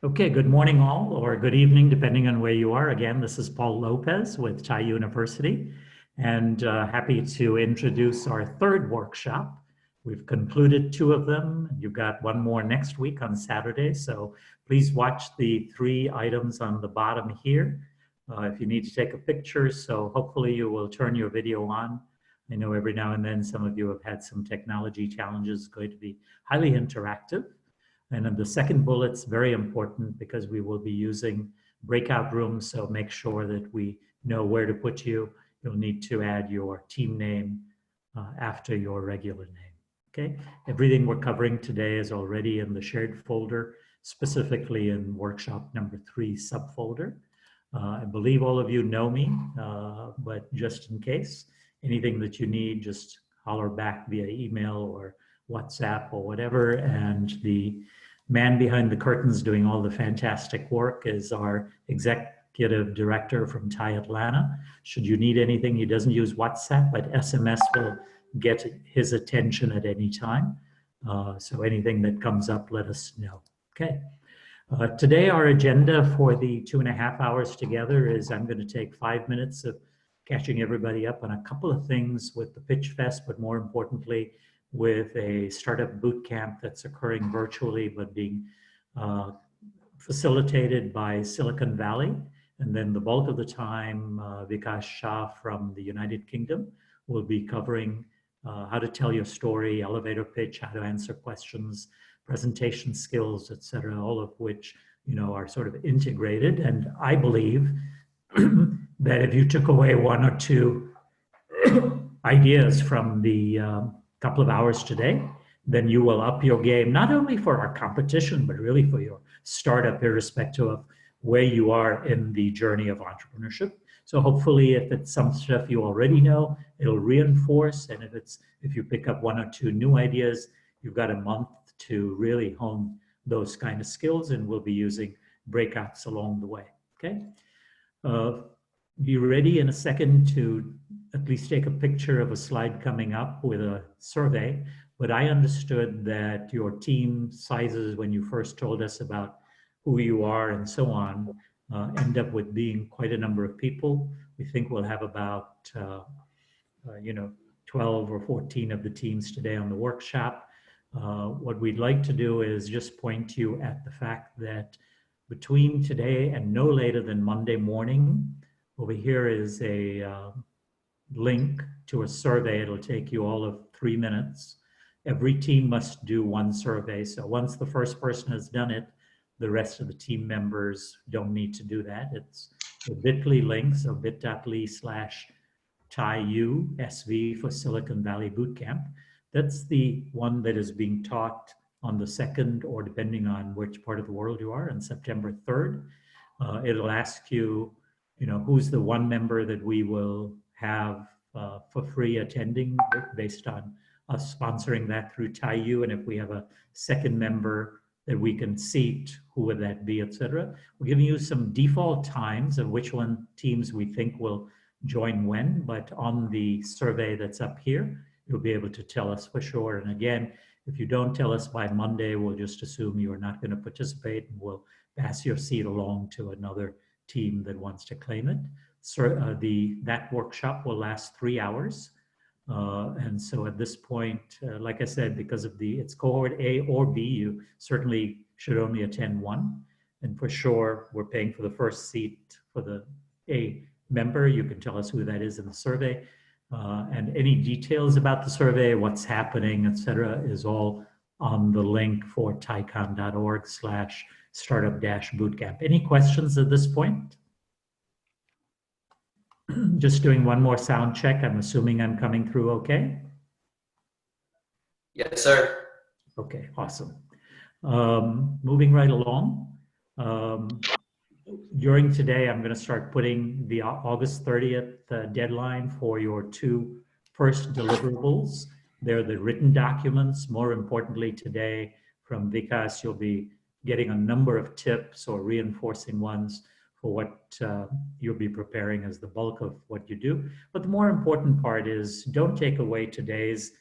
Okay, good morning all, or good evening, depending on where you are. Again, this is Paul Lopez with TiE University, and happy to introduce our third workshop. We've concluded two of them. You've got one more next week on Saturday, so please watch the three items on the bottom here. If you need to take a picture, so hopefully you will turn your video on. I know every now and then some of you have had some technology challenges. It's going to be highly interactive. And then the second bullet's very important because we will be using breakout rooms, so make sure that we know where to put you. You'll need to add your team name after your regular name, okay? Everything we're covering today is already in the shared folder, specifically in workshop number 3 subfolder. I believe all of you know me, but just in case, anything that you need, just holler back via email or WhatsApp or whatever, and the man behind the curtains doing all the fantastic work is our executive director from TiE Atlanta. Should you need anything, he doesn't use WhatsApp, but SMS will get his attention at any time. So anything that comes up, let us know. Okay. Today, our agenda for the 2.5 hours together is I'm going to take 5 minutes of catching everybody up on a couple of things with the Pitch Fest, but more importantly, with a startup boot camp that's occurring virtually but being facilitated by Silicon Valley. And then the bulk of the time, Vikas Shah from the United Kingdom will be covering how to tell your story, elevator pitch, how to answer questions, presentation skills, et cetera, all of which, you know, are sort of integrated. And I believe that if you took away one or two ideas from the couple of hours today, then you will up your game, not only for our competition, but really for your startup, irrespective of where you are in the journey of entrepreneurship. So hopefully if it's some stuff you already know, it'll reinforce. And if you pick up one or two new ideas, you've got a month to really hone those kind of skills, and we'll be using breakouts along the way, okay? Be ready in a second to at least take a picture of a slide coming up with a survey. But I understood that your team sizes, when you first told us about who you are and so on, end up with being quite a number of people. We think we'll have about 12 or 14 of the teams today on the workshop. What we'd like to do is just point you at the fact that between today and no later than Monday morning, over here is a link to a survey. It'll take you all of 3 minutes. Every team must do one survey. So once the first person has done it, the rest of the team members don't need to do that. It's a bit.ly link, so bit.ly/TiEUSV for Silicon Valley Bootcamp. That's the one that is being taught on the 2nd, or depending on which part of the world you are, on September 3rd. It'll ask you, who's the one member that we will have for free attending based on us sponsoring that through TiEU, and if we have a second member that we can seat, who would that be, et cetera. We're giving you some default times of which one teams we think will join when, but on the survey that's up here, you'll be able to tell us for sure. And again, if you don't tell us by Monday, we'll just assume you are not going to participate, and we'll pass your seat along to another team that wants to claim it. So that workshop will last 3 hours. And so at this point, like I said, because of it's cohort A or B, you certainly should only attend one. And for sure, we're paying for the first seat for the A member. You can tell us who that is in the survey. And any details about the survey, what's happening, et cetera, is all on the link for tiecon.org/startup-bootcamp. Any questions at this point? Just doing one more sound check. I'm assuming I'm coming through okay? Yes, sir. Okay, awesome. Moving right along. During today, I'm going to start putting the August 30th deadline for your 2 first deliverables. They're the written documents. More importantly, today from Vikas, you'll be getting a number of tips or reinforcing ones for what you'll be preparing as the bulk of what you do. But the more important part is don't take away today's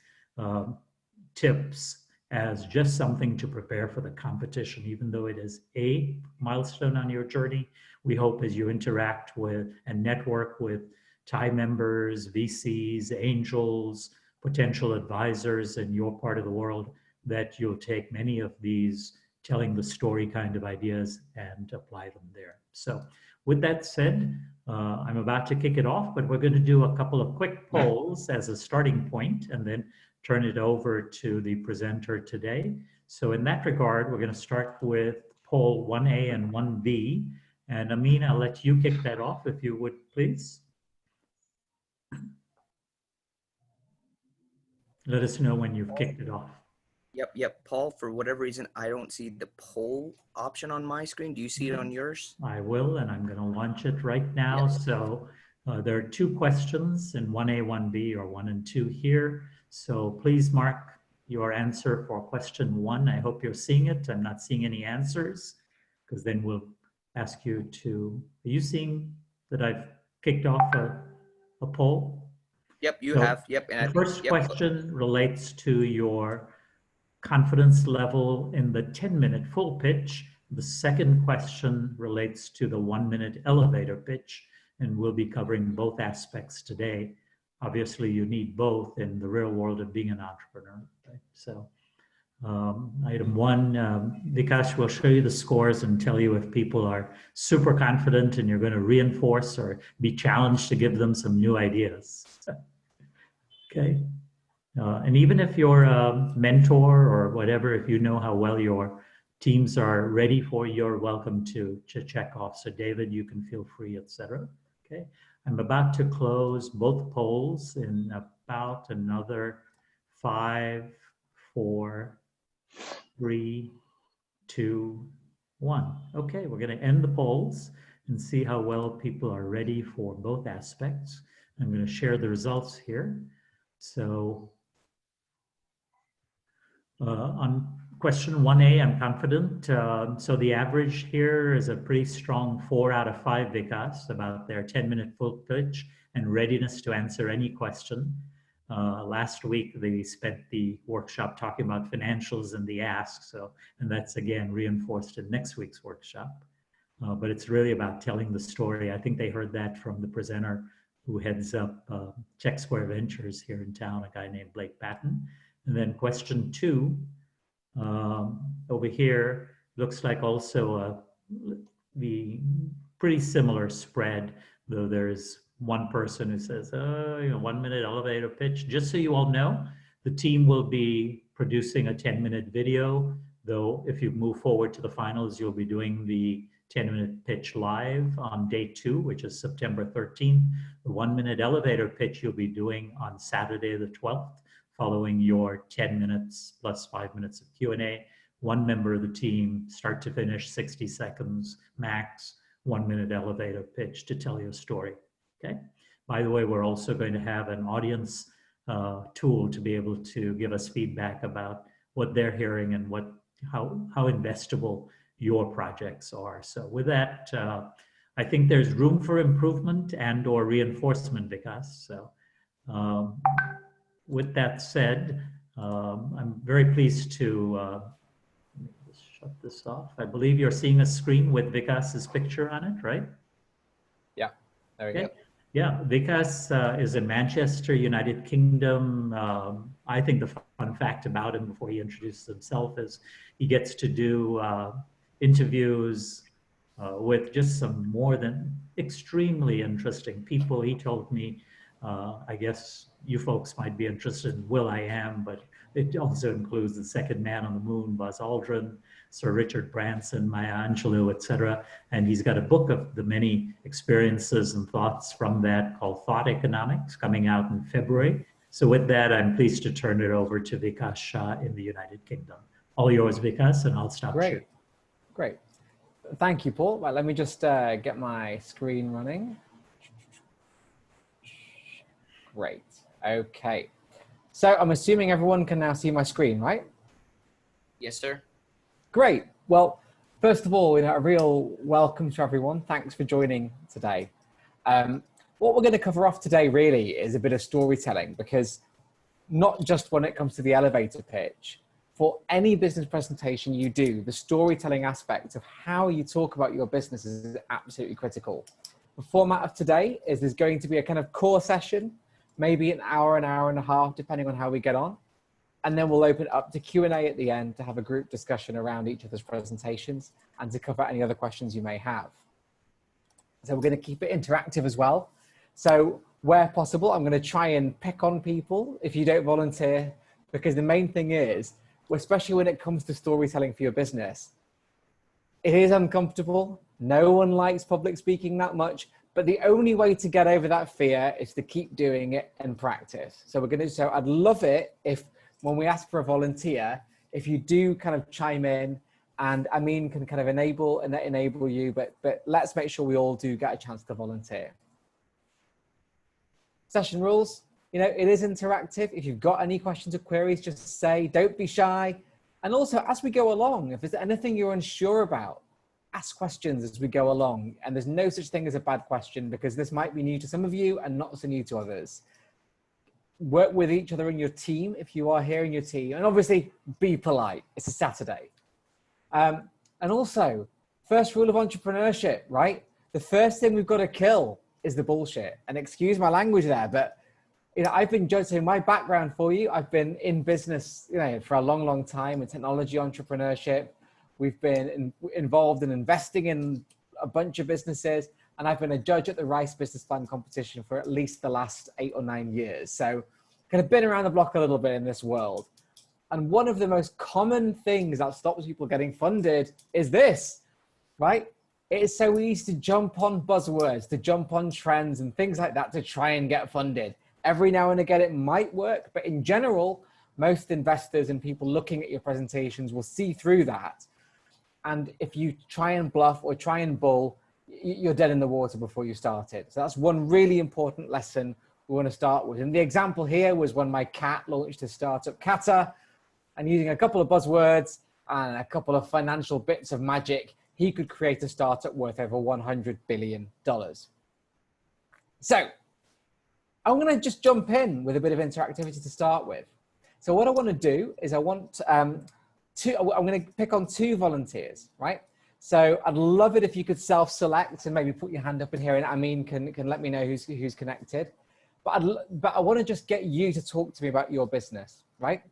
tips as just something to prepare for the competition, even though it is a milestone on your journey. We hope as you interact with and network with TiE members, VCs, angels, potential advisors in your part of the world, that you'll take many of these telling the story kind of ideas and apply them there. So with that said, I'm about to kick it off, but we're going to do a couple of quick polls as a starting point and then turn it over to the presenter today. So in that regard, we're going to start with poll 1A and 1B. And Amin, I'll let you kick that off if you would, please. Let us know when you've kicked it off. Yep. Paul, for whatever reason, I don't see the poll option on my screen. Do you see it on yours? I will, and I'm going to launch it right now. Yes. So there are 2 questions in 1A, 1B, or 1 and 2 here. So please mark your answer for question 1. I hope you're seeing it. I'm not seeing any answers, because then we'll ask you to, are you seeing that I've kicked off a poll? Yep, you have. Yep. And the first question relates to your confidence level in the 10-minute full pitch. The second question relates to the 1-minute elevator pitch, and we'll be covering both aspects today. Obviously, you need both in the real world of being an entrepreneur. Right? So item 1, Vikash will show you the scores and tell you if people are super confident and you're going to reinforce or be challenged to give them some new ideas. Okay. And even if you're a mentor or whatever, if you know how well your teams are ready for, you're welcome to check off. So David, you can feel free, etc. Okay. I'm about to close both polls in about another 5, 4, 3, 2, 1. Okay, we're going to end the polls and see how well people are ready for both aspects. I'm going to share the results here. So on question 1A, I'm confident. So the average here is a pretty strong 4 out of 5 Vikas about their 10-minute full pitch and readiness to answer any question. Last week, they spent the workshop talking about financials and the ask. And that's again reinforced in next week's workshop. But it's really about telling the story. I think they heard that from the presenter who heads up Check Square Ventures here in town, a guy named Blake Patton. And then question 2, over here, looks like also the pretty similar spread, though there's one person who says, 1-minute elevator pitch. Just so you all know, the team will be producing a 10-minute video, though if you move forward to the finals, you'll be doing the 10-minute pitch live on day 2, which is September 13th. The 1-minute elevator pitch you'll be doing on Saturday the 12th, following your 10 minutes plus 5 minutes of Q&A. One member of the team, start to finish, 60 seconds max, 1-minute elevator pitch to tell your story. Okay. By the way, we're also going to have an audience tool to be able to give us feedback about what they're hearing and how investable your projects are. So with that, I think there's room for improvement and or reinforcement, Vikas. So with that said, I'm very pleased to let me just shut this off. I believe you're seeing a screen with Vikas's picture on it, right? Yeah, there we go. Yeah, Vikas is in Manchester, United Kingdom. I think the fun fact about him before he introduces himself is he gets to do interviews with just some more than extremely interesting people. He told me, I guess you folks might be interested in will.i.am, but it also includes the second man on the moon, Buzz Aldrin, Sir Richard Branson, Maya Angelou, etc. And he's got a book of the many experiences and thoughts from that called Thought Economics, coming out in February. So with that, I'm pleased to turn it over to Vikas Shah in the United Kingdom. All yours, Vikas, and I'll stop sharing. Great. Thank you, Paul. Right, let me just get my screen running. Great. Okay. So I'm assuming everyone can now see my screen, right? Yes, sir. Great. Well, first of all, a real welcome to everyone. Thanks for joining today. What we're going to cover off today really is a bit of storytelling, because not just when it comes to the elevator pitch, for any business presentation you do, the storytelling aspect of how you talk about your business is absolutely critical. The format of today is there's going to be a kind of core session, maybe an hour and a half, depending on how we get on. And then we'll open up to Q&A at the end to have a group discussion around each of those presentations and to cover any other questions you may have. So we're going to keep it interactive as well. So where possible, I'm going to try and pick on people if you don't volunteer, because the main thing is, especially when it comes to storytelling for your business, it is uncomfortable. No one likes public speaking that much, but the only way to get over that fear is to keep doing it and practice. So I'd love it if, when we ask for a volunteer, if you do kind of chime in, and Amin can kind of enable you, but let's make sure we all do get a chance to volunteer. Session rules, it is interactive. If you've got any questions or queries, just say, don't be shy. And also, as we go along, if there's anything you're unsure about, ask questions as we go along. And there's no such thing as a bad question, because this might be new to some of you and not so new to others. Work with each other in your team if you are here in your team. And obviously, be polite. It's a Saturday. And also, first rule of entrepreneurship, right? The first thing we've got to kill is the bullshit. And excuse my language there, but I've been judging my background for you. I've been in business, for a long, long time in technology entrepreneurship. We've been involved in investing in a bunch of businesses, and I've been a judge at the Rice Business Plan competition for at least the last 8 or 9 years. So kind of been around the block a little bit in this world. And one of the most common things that stops people getting funded is this, right? It is so easy to jump on buzzwords, to jump on trends and things like that to try and get funded. Every now and again, it might work, but in general, most investors and people looking at your presentations will see through that. And if you try and bluff or try and bull, you're dead in the water before you start it. So that's one really important lesson we want to start with. And the example here was when my cat launched his startup, Kata, and using a couple of buzzwords and a couple of financial bits of magic, he could create a startup worth over $100 billion. So I'm going to just jump in with a bit of interactivity to start with. So what I want to do is I'm going to pick on 2 volunteers, right? So I'd love it if you could self-select and maybe put your hand up in here, and Amin can let me know who's connected. But I want to just get you to talk to me about your business, right?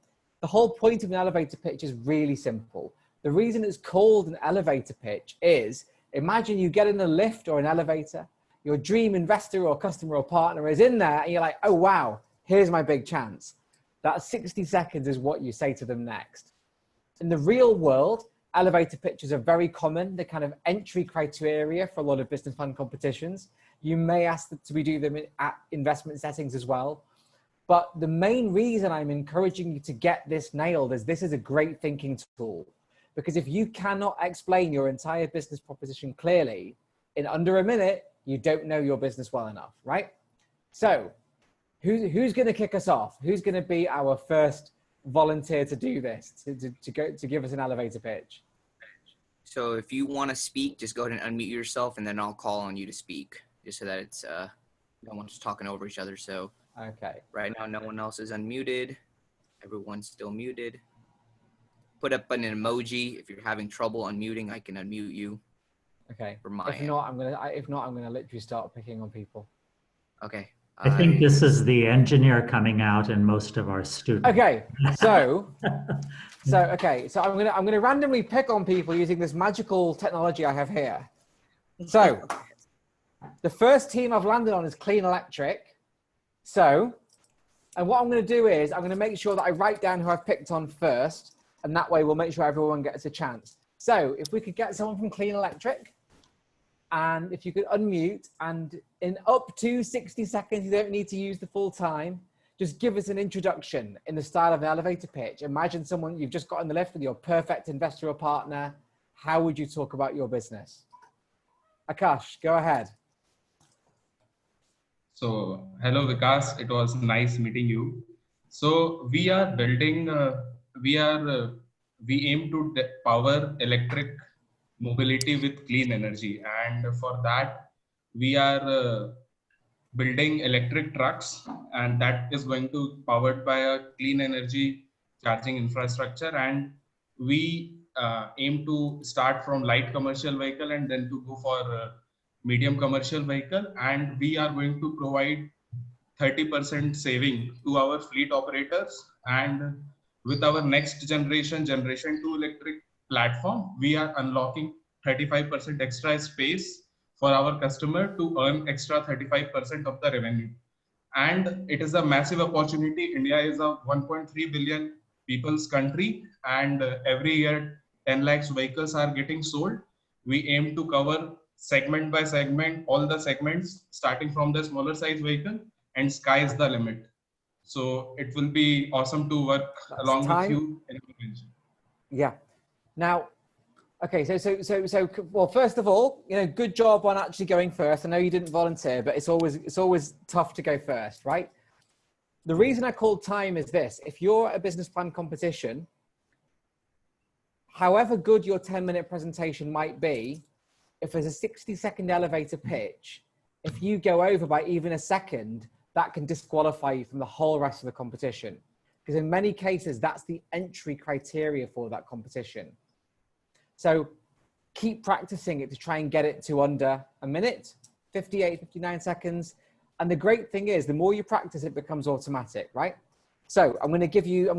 The whole point of an elevator pitch is really simple. The reason it's called an elevator pitch is, imagine you get in a lift or an elevator, your dream investor or customer or partner is in there, and you're like, oh, wow, here's my big chance. That 60 seconds is what you say to them next. In the real world, elevator pitches are very common. They're kind of entry criteria for a lot of business plan competitions. You may ask them to do them at investment settings as well. But the main reason I'm encouraging you to get this nailed is this is a great thinking tool. Because if you cannot explain your entire business proposition clearly in under a minute, you don't know your business well enough, right? So who's going to kick us off? Who's going to be our first volunteer to do this, to give us an elevator pitch? So if you want to speak, just go ahead and unmute yourself, and then I'll call on you to speak, just so that it's no one's talking over each other. So okay, right now no one else is unmuted. Everyone's still muted. Put up an emoji if you're having trouble unmuting. I can unmute you. Okay. For my if not, I'm gonna literally start picking on people. Okay. I think this is the engineer coming out in most of our students. Okay, so I'm gonna randomly pick on people using this magical technology I have here. So the first team I've landed on is Clean Electric. So, and what I'm gonna do is I'm gonna make sure that I write down who I've picked on first, and that way we'll make sure everyone gets a chance. So if we could get someone from Clean Electric, and if you could unmute, and in up to 60 seconds, you don't need to use the full time, just give us an introduction in the style of an elevator pitch. Imagine someone you've just got in the lift with your perfect investor or partner. How would you talk about your business? Akash, go ahead. So, hello Vikas, it was nice meeting you. So we are building, we aim to power electric mobility with clean energy, and for that we are building electric trucks, and that is going to powered by a clean energy charging infrastructure, and we aim to start from light commercial vehicle and then to go for medium commercial vehicle, and we are going to provide 30% saving to our fleet operators. And with our next generation 2 electric platform, we are unlocking 35% extra space for our customer to earn extra 35% of the revenue. And it is a massive opportunity. India is a 1.3 billion people's country, and every year 10 lakhs vehicles are getting sold. We aim to cover segment by segment, all the segments, starting from the smaller size vehicle, and sky is the limit. So it will be awesome to work along with you in the future. Yeah. Now, okay, well, first of all, good job on actually going first. I know you didn't volunteer, but it's always tough to go first, right? The reason I called time is this: if you're at a business plan competition, however good your 10-minute presentation might be, if there's a 60-second elevator pitch, if you go over by even a second, that can disqualify you from the whole rest of the competition. Because in many cases, that's the entry criteria for that competition. So keep practicing it to try and get it to under a minute, 58, 59 seconds. And the great thing is, the more you practice, it becomes automatic, right? So I'm going to give you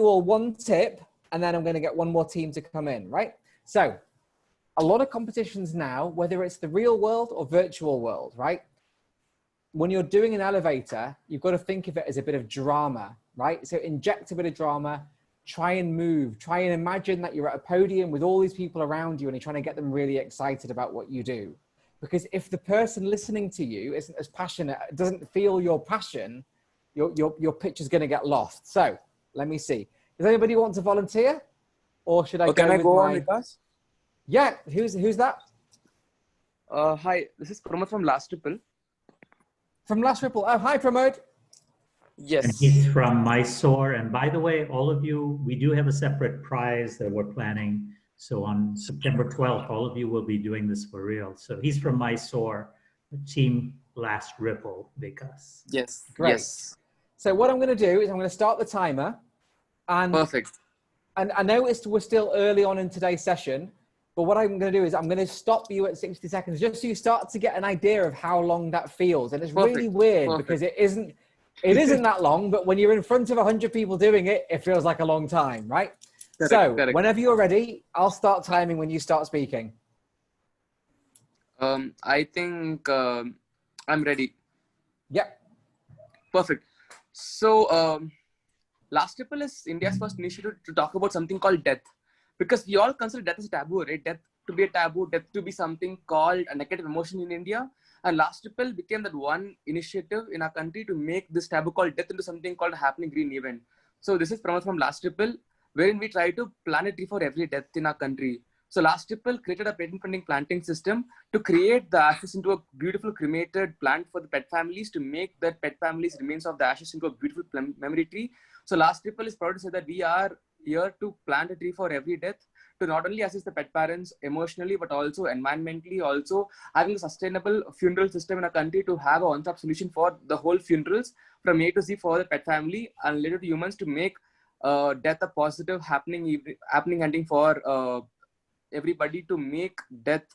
all one tip, and then I'm going to get one more team to come in, right? So a lot of competitions now, whether it's the real world or virtual world, right? When you're doing an elevator, you've got to think of it as a bit of drama, right? So inject a bit of drama, try and move, try and imagine that you're at a podium with all these people around you and you're trying to get them really excited about what you do. Because if the person listening to you isn't as passionate, doesn't feel your passion, your pitch is going to get lost. So let me see. Does anybody want to volunteer? Or should I Can I go on with us? Yeah, who's that? Hi, this is Pramod from Last Triple. From Last Ripple. Oh, hi, Pramod. Yes. And he's from Mysore. And by the way, all of you, we do have a separate prize that we're planning. So on September 12th, all of you will be doing this for real. So he's from Mysore, Team Last Ripple, because. Yes. Great. Yes. So what I'm going to do is I'm going to start the timer. And, Perfect. And I noticed we're still early on in today's session, but what I'm going to do is I'm going to stop you at 60 seconds just so you start to get an idea of how long that feels. And it's really weird because it isn't that long, but when you're in front of 100 people doing it, it feels like a long time, right? Correct. Whenever you're ready, I'll start timing when you start speaking. I think I'm ready. Yep. Perfect. So Last Triple is India's first initiative to talk about something called death. Because we all consider death as a taboo, right? Death to be a taboo, death to be something called a negative emotion in India. And Last Triple became that one initiative in our country to make this taboo called death into something called a happening green event. So this is Pramod from Last Triple, wherein we try to plant a tree for every death in our country. So Last Triple created a patent pending planting system to create the ashes into a beautiful cremated plant for the pet families, to make that pet families remains of the ashes into a beautiful memory tree. So Last Triple is proud to say that we are here to plant a tree for every death, to not only assist the pet parents emotionally, but also environmentally, also having a sustainable funeral system in a country to have a one-stop solution for the whole funerals from A to Z for the pet family and related to humans, to make death a positive happening ending for everybody, to make death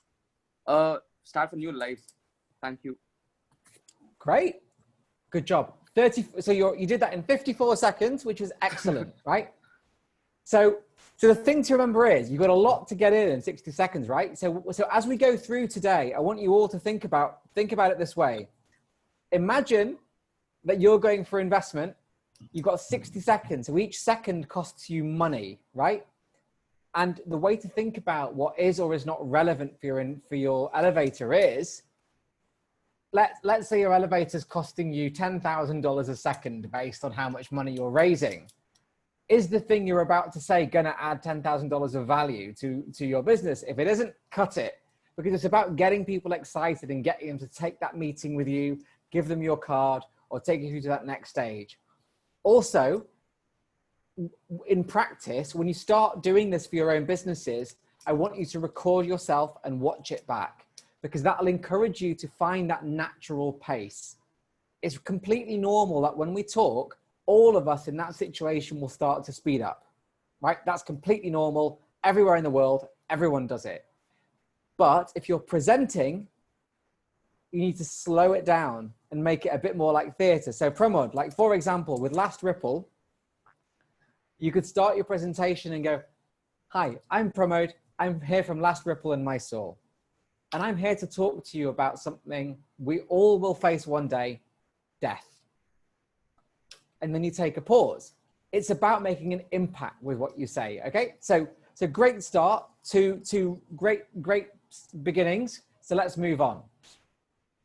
start a new life. Thank you. Great. Good job. So you did that in 54 seconds, which is excellent, right? So the thing to remember is you've got a lot to get in 60 seconds, right? So as we go through today, I want you all to think about it this way. Imagine that you're going for investment. You've got 60 seconds. So each second costs you money, right? And the way to think about what is or is not relevant for your elevator is, let's say your elevator is costing you $10,000 a second based on how much money you're raising. Is the thing you're about to say going to add $10,000 of value to your business? If it isn't, cut it, because it's about getting people excited and getting them to take that meeting with you, give them your card, or take you through to that next stage. Also, in practice, when you start doing this for your own businesses, I want you to record yourself and watch it back, because that'll encourage you to find that natural pace. It's completely normal that when we talk, all of us in that situation will start to speed up, right? That's completely normal. Everywhere in the world, everyone does it. But if you're presenting, you need to slow it down and make it a bit more like theater. So Pramod, like for example, with Last Ripple, you could start your presentation and go, hi, I'm Pramod. I'm here from Last Ripple in Mysore. And I'm here to talk to you about something we all will face one day, death. And then you take a pause. It's about making an impact with what you say, okay? So great start to great beginnings. So let's move on.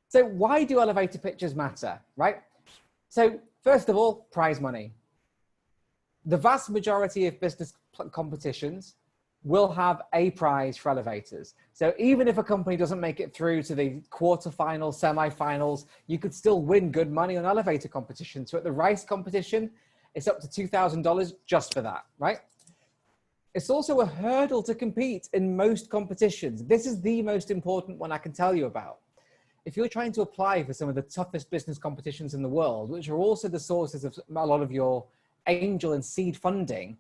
So why do elevator pitches matter, right? So first of all, prize money. The vast majority of business competitions will have a prize for elevators. So even if a company doesn't make it through to the quarterfinals, semifinals, you could still win good money on elevator competition. So at the RICE competition, it's up to $2,000 just for that, right? It's also a hurdle to compete in most competitions. This is the most important one I can tell you about. If you're trying to apply for some of the toughest business competitions in the world, which are also the sources of a lot of your angel and seed funding,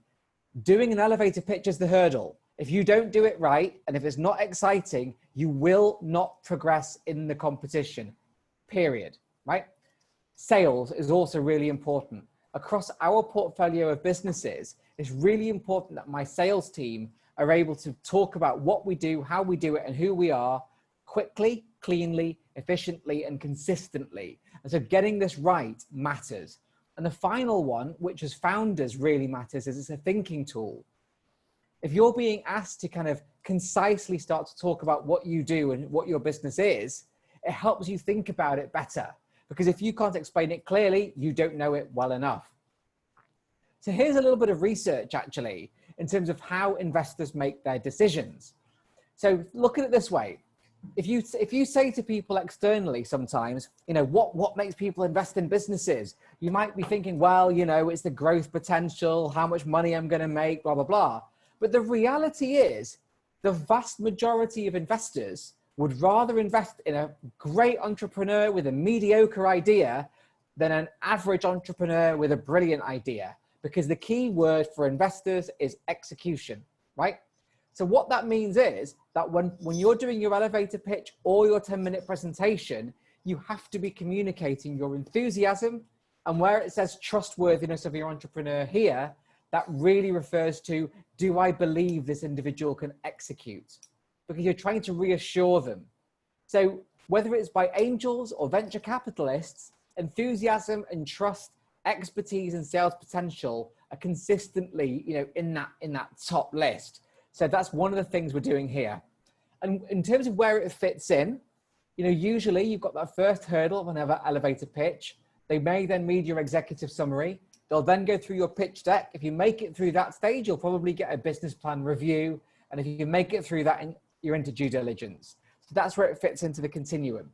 doing an elevator pitch is the hurdle. If you don't do it right, and if it's not exciting, you will not progress in the competition, period, right? Sales is also really important. Across our portfolio of businesses, it's really important that my sales team are able to talk about what we do, how we do it, and who we are quickly, cleanly, efficiently, and consistently. And so getting this right matters. And the final one, which as founders really matters, is it's a thinking tool. If you're being asked to kind of concisely start to talk about what you do and what your business is, it helps you think about it better. Because if you can't explain it clearly, you don't know it well enough. So here's a little bit of research actually, in terms of how investors make their decisions. So look at it this way. If you say to people externally sometimes, you know, what makes people invest in businesses? You might be thinking, well, you know, it's the growth potential, how much money I'm going to make, blah, blah, blah. But the reality is the vast majority of investors would rather invest in a great entrepreneur with a mediocre idea than an average entrepreneur with a brilliant idea. Because the key word for investors is execution, right? So what that means is that when you're doing your elevator pitch or your 10-minute presentation, you have to be communicating your enthusiasm. And where it says trustworthiness of your entrepreneur here, that really refers to, do I believe this individual can execute? Because you're trying to reassure them. So whether it's by angels or venture capitalists, enthusiasm and trust, expertise and sales potential are consistently, you know, in that top list. So that's one of the things we're doing here. And in terms of where it fits in, you know, usually you've got that first hurdle of an elevator pitch. They may then read your executive summary. They'll then go through your pitch deck. If you make it through that stage, you'll probably get a business plan review. And if you can make it through that, you're into due diligence. So that's where it fits into the continuum.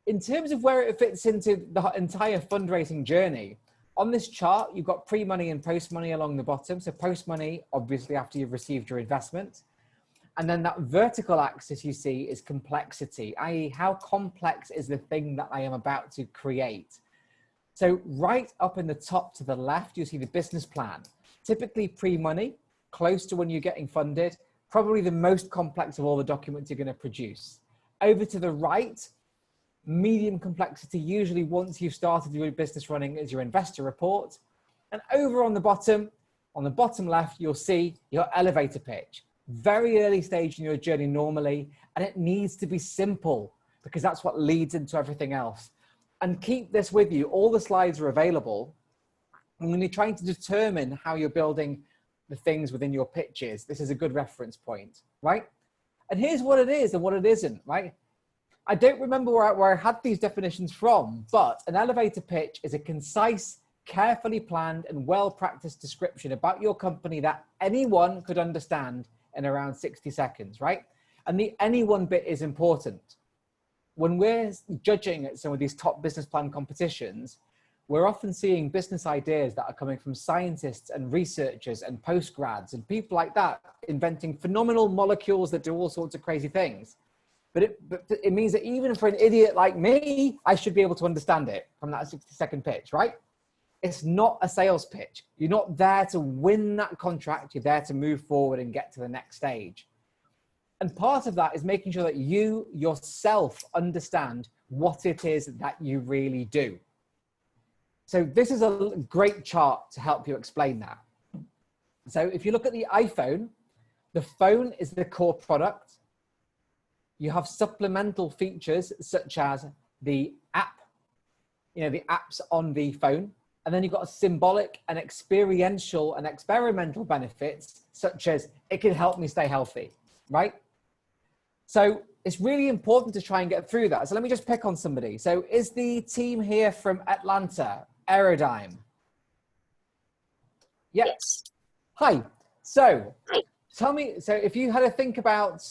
In terms of where it fits into the entire fundraising journey, on this chart, you've got pre-money and post-money along the bottom. So post-money, obviously, after you've received your investment. And then that vertical axis you see is complexity, i.e. how complex is the thing that I am about to create. So right up in the top to the left, you see the business plan. Typically pre-money, close to when you're getting funded, probably the most complex of all the documents you're going to produce. Over to the right, medium complexity, usually once you've started your business running, is your investor report. And over on the bottom left, you'll see your elevator pitch. Very early stage in your journey normally, and it needs to be simple because that's what leads into everything else. And keep this with you. All the slides are available. And when you're trying to determine how you're building the things within your pitches, this is a good reference point, right? And here's what it is and what it isn't, right? I don't remember where I had these definitions from, but an elevator pitch is a concise, carefully planned and well-practiced description about your company that anyone could understand in around 60 seconds, right? And the anyone bit is important. When we're judging at some of these top business plan competitions, we're often seeing business ideas that are coming from scientists and researchers and postgrads and people like that inventing phenomenal molecules that do all sorts of crazy things. But it means that even for an idiot like me, I should be able to understand it from that 60-second pitch, right? It's not a sales pitch. You're not there to win that contract. You're there to move forward and get to the next stage. And part of that is making sure that you yourself understand what it is that you really do. So this is a great chart to help you explain that. So if you look at the iPhone, the phone is the core product. You have supplemental features such as the app, the apps on the phone. And then you've got a symbolic and experiential and experimental benefits, such as it can help me stay healthy, right? So it's really important to try and get through that. So let me just pick on somebody. So is the team here from Atlanta, Aerodyne? Yeah. Yes. Hi. So Hi. Tell me, so if you had to think about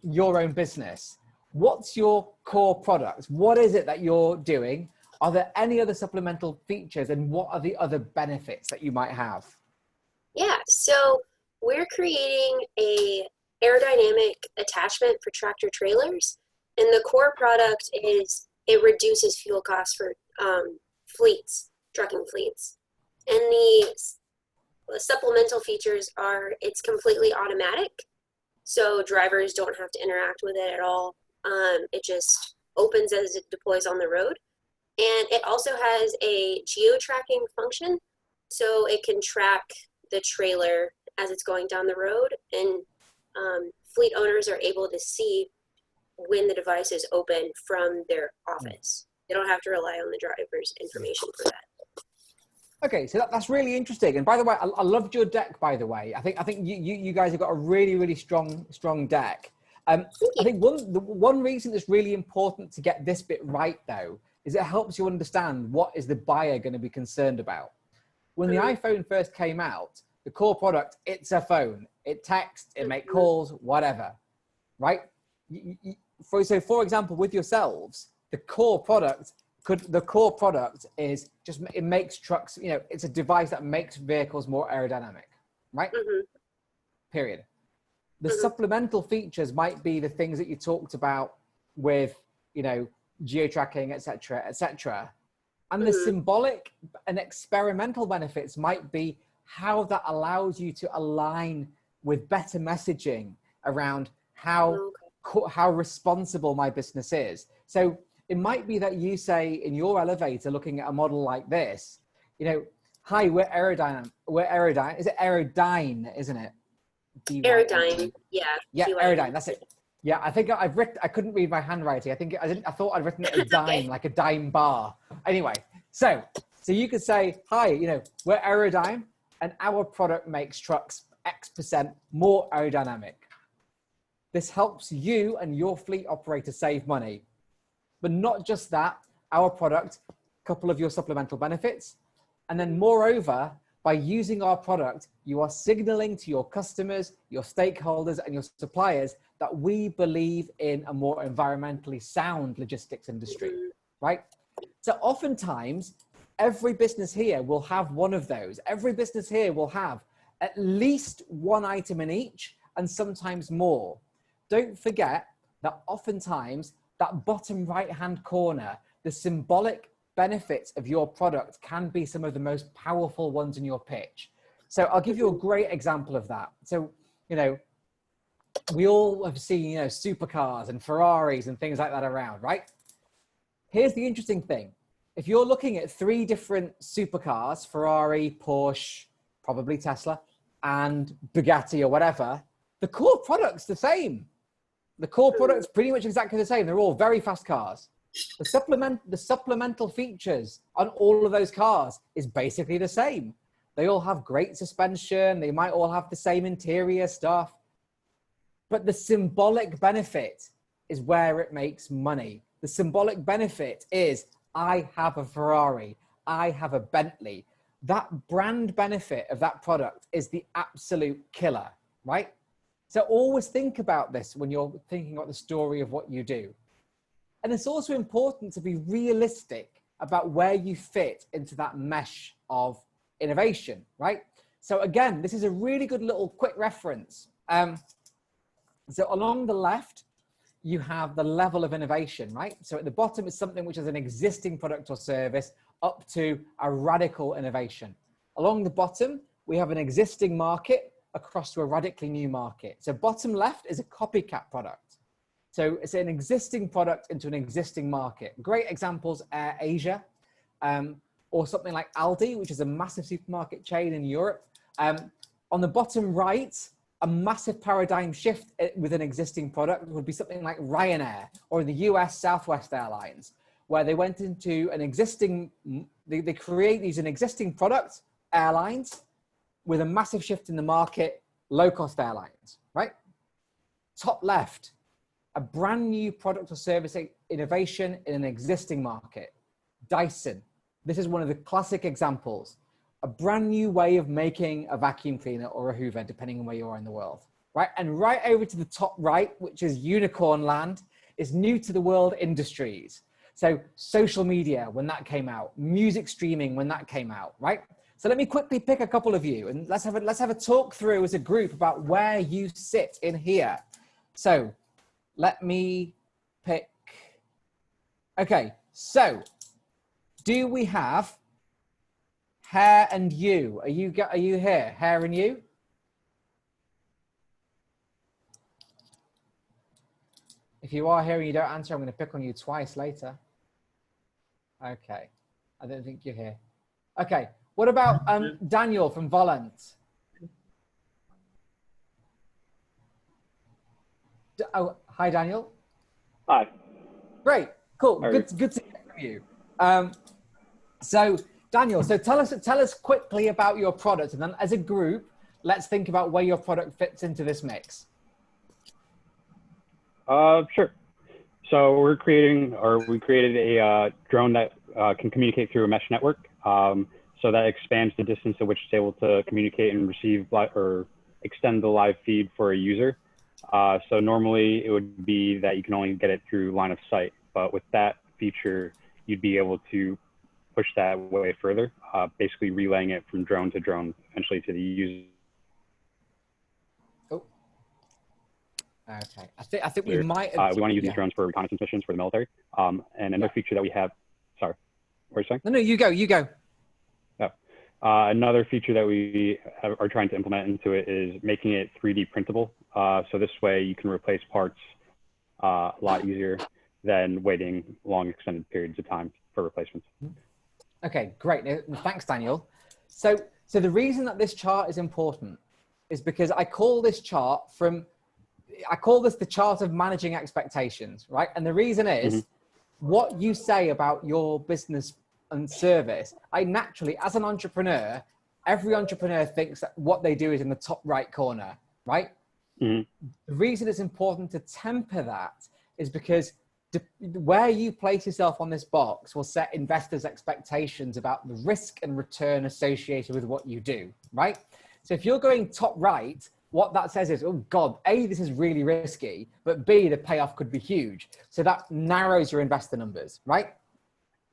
your own business, what's your core product? What is it that you're doing? Are there any other supplemental features, and what are the other benefits that you might have? Yeah, so we're creating a aerodynamic attachment for tractor trailers, and the core product is it reduces fuel costs for fleets, trucking fleets. And the supplemental features are it's completely automatic, so drivers don't have to interact with it at all. It just opens as it deploys on the road. And it also has a geo-tracking function, so it can track the trailer as it's going down the road, and fleet owners are able to see when the device is open from their office. They don't have to rely on the driver's information for that. Okay, so that's really interesting. And by the way, I loved your deck. By the way, I think you guys have got a really strong deck. I think one reason it's really important to get this bit right, though, is it helps you understand what is the buyer going to be concerned about. When the iPhone first came out, the core product, it's a phone. It texts, it makes calls, whatever, right? So for example, with yourselves, the core product is just, it makes trucks, it's a device that makes vehicles more aerodynamic, right? Period. The supplemental features might be the things that you talked about with, geo-tracking, et cetera. And the symbolic and experimental benefits might be how that allows you to align with better messaging around how responsible my business is. So it might be that you say in your elevator, looking at a model like this, hi, we're Aerodyne. We're Aerodyne. Is it Aerodyne, isn't it? Aerodyne, yeah. Yeah, Aerodyne, that's it. Yeah, I think I couldn't read my handwriting. I thought I'd written it as dime, like a dime bar. Anyway, so you could say, hi, we're Aerodyne, and our product makes trucks X% more aerodynamic. This helps you and your fleet operator save money. But not just that, our product, a couple of your supplemental benefits, and then moreover, by using our product, you are signaling to your customers, your stakeholders, and your suppliers that we believe in a more environmentally sound logistics industry, right? So oftentimes, every business here will have one of those. Every business here will have at least one item in each, and sometimes more. Don't forget that oftentimes, that bottom right-hand corner, the symbolic benefits of your product can be some of the most powerful ones in your pitch. So I'll give you a great example of that. So, we all have seen, supercars and Ferraris and things like that around, right? Here's the interesting thing. If you're looking at 3 different supercars, Ferrari, Porsche, probably Tesla, and Bugatti or whatever, the core product's the same. The core product's pretty much exactly the same. They're all very fast cars. The supplemental features on all of those cars is basically the same. They all have great suspension. They might all have the same interior stuff. But the symbolic benefit is where it makes money. The symbolic benefit is, I have a Ferrari. I have a Bentley. That brand benefit of that product is the absolute killer, right? So always think about this when you're thinking about the story of what you do. And it's also important to be realistic about where you fit into that mesh of innovation, right? So again, this is a really good little quick reference. So along the left, you have the level of innovation, right? So at the bottom is something which is an existing product or service up to a radical innovation. Along the bottom, we have an existing market across to a radically new market. So bottom left is a copycat product. So it's an existing product into an existing market. Great examples are Asia, or something like Aldi, which is a massive supermarket chain in Europe. On the bottom right, a massive paradigm shift with an existing product would be something like Ryanair, or in the US, Southwest Airlines, where they went into an existing, they create these an existing product, airlines, with a massive shift in the market, low-cost airlines, right? Top left, a brand new product or service innovation in an existing market. Dyson, this is one of the classic examples. A brand new way of making a vacuum cleaner or a Hoover, depending on where you are in the world, right? And right over to the top right, which is unicorn land, is new to the world industries. So social media, when that came out, music streaming, when that came out, right? So let me quickly pick a couple of you and let's have a talk through as a group about where you sit in here. So let me pick. Okay, so do we have Hair and you? Are you here? Hair and you? If you are here and you don't answer, I'm going to pick on you twice later. Okay, I don't think you're here. Okay, what about Daniel from Volant? Oh, hi, Daniel. Hi. Great, cool. Hi. Good to hear from you. So Daniel, so tell us quickly about your product, and then as a group, let's think about where your product fits into this mix. Sure. So we created a drone that can communicate through a mesh network. So that expands the distance at which it's able to communicate and receive or extend the live feed for a user. So normally it would be that you can only get it through line of sight, but with that feature, you'd be able to push that way further, basically relaying it from drone to drone, eventually to the user. Oh, okay. I think we might. We want to use these drones for reconnaissance missions for the military. And another feature that we have. Sorry, what are you saying? No, you go. You go. Another feature that we are trying to implement into it is making it 3D printable. So this way you can replace parts a lot easier than waiting long extended periods of time for replacements. Okay, great. Thanks, Daniel. So the reason that this chart is important is because I call this the chart of managing expectations, right? And the reason is what you say about your business and service. I naturally, as an entrepreneur, every entrepreneur thinks that what they do is in the top right corner, right? The reason it's important to temper that is because where you place yourself on this box will set investors' expectations about the risk and return associated with what you do, right? So if you're going top right, what that says is, oh God, A, this is really risky, but B, the payoff could be huge. So that narrows your investor numbers, right?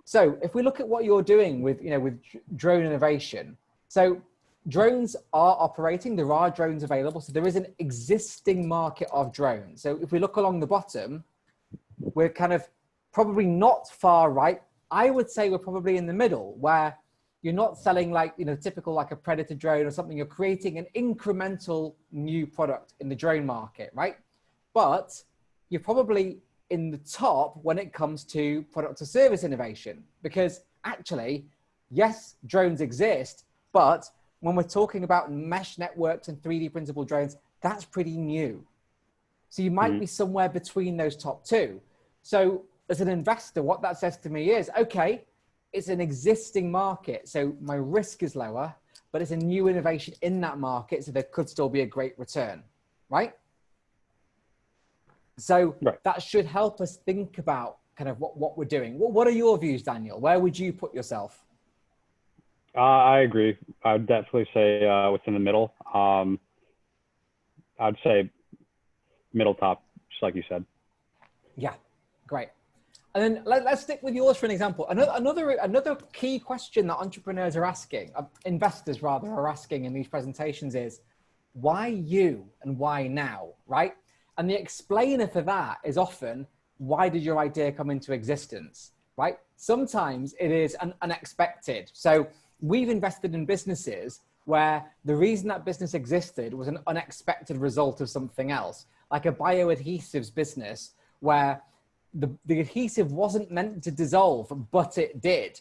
So if we look at what you're doing with drone innovation, so drones are operating, there are drones available. So there is an existing market of drones. So if we look along the bottom, we're kind of probably not far right. I would say we're probably in the middle, where you're not selling like, typical like a Predator drone or something. You're creating an incremental new product in the drone market, right? But you're probably in the top when it comes to product or service innovation, because actually, yes, drones exist, but when we're talking about mesh networks and 3D printable drones, that's pretty new. So you might be somewhere between those top two. So as an investor, what that says to me is, okay, it's an existing market, so my risk is lower, but it's a new innovation in that market, so there could still be a great return, right? So that should help us think about kind of what we're doing. What are your views, Daniel? Where would you put yourself? I agree. I would definitely say what's in the middle. I'd say middle top, just like you said. Yeah, great. And then let's stick with yours for an example. Another key question that entrepreneurs are asking, investors rather, are asking in these presentations is, why you and why now, right? And the explainer for that is often, why did your idea come into existence, right? Sometimes it is unexpected. So we've invested in businesses where the reason that business existed was an unexpected result of something else, like a bioadhesives business where the adhesive wasn't meant to dissolve, but it did.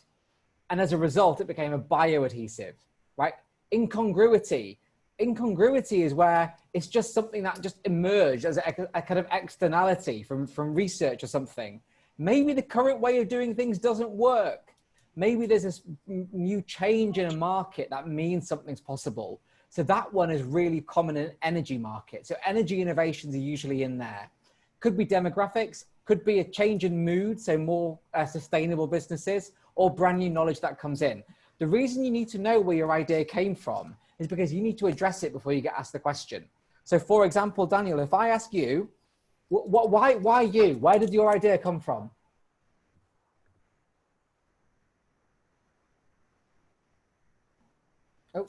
And as a result, it became a bioadhesive, right? Incongruity. Incongruity is where it's just something that just emerged as a kind of externality from research or something. Maybe the current way of doing things doesn't work. Maybe there's this new change in a market that means something's possible. So that one is really common in energy market. So energy innovations are usually in there. Could be demographics, could be a change in mood, so more sustainable businesses, or brand new knowledge that comes in. The reason you need to know where your idea came from is because you need to address it before you get asked the question. So for example, Daniel, if I ask you, why you? Where did your idea come from? Oh.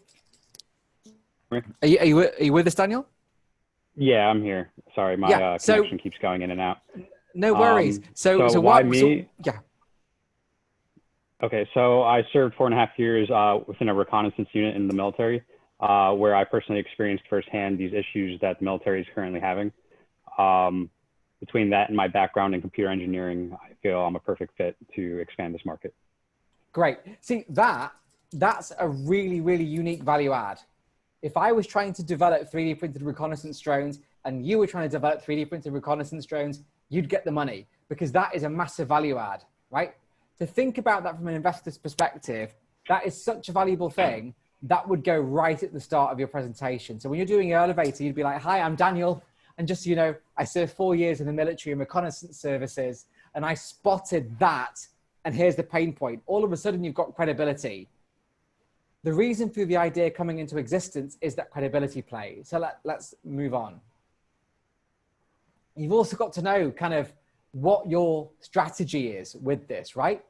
Are you with us, Daniel? Yeah, I'm here. Sorry, my connection keeps going in and out. No worries. So why me? Yeah. Okay, so I served 4.5 years within a reconnaissance unit in the military, where I personally experienced firsthand these issues that the military is currently having. Between that and my background in computer engineering, I feel I'm a perfect fit to expand this market. Great. See, that's a really, really unique value add. If I was trying to develop 3D printed reconnaissance drones and you were trying to develop 3D printed reconnaissance drones, you'd get the money because that is a massive value add, right? To think about that from an investor's perspective, that is such a valuable thing that would go right at the start of your presentation. So when you're doing your elevator, you'd be like, hi, I'm Daniel. And just, you know, I served 4 years in the military and reconnaissance services, and I spotted that. And here's the pain point. All of a sudden, you've got credibility. The reason for the idea coming into existence is that credibility play. So let's move on. You've also got to know kind of what your strategy is with this, right?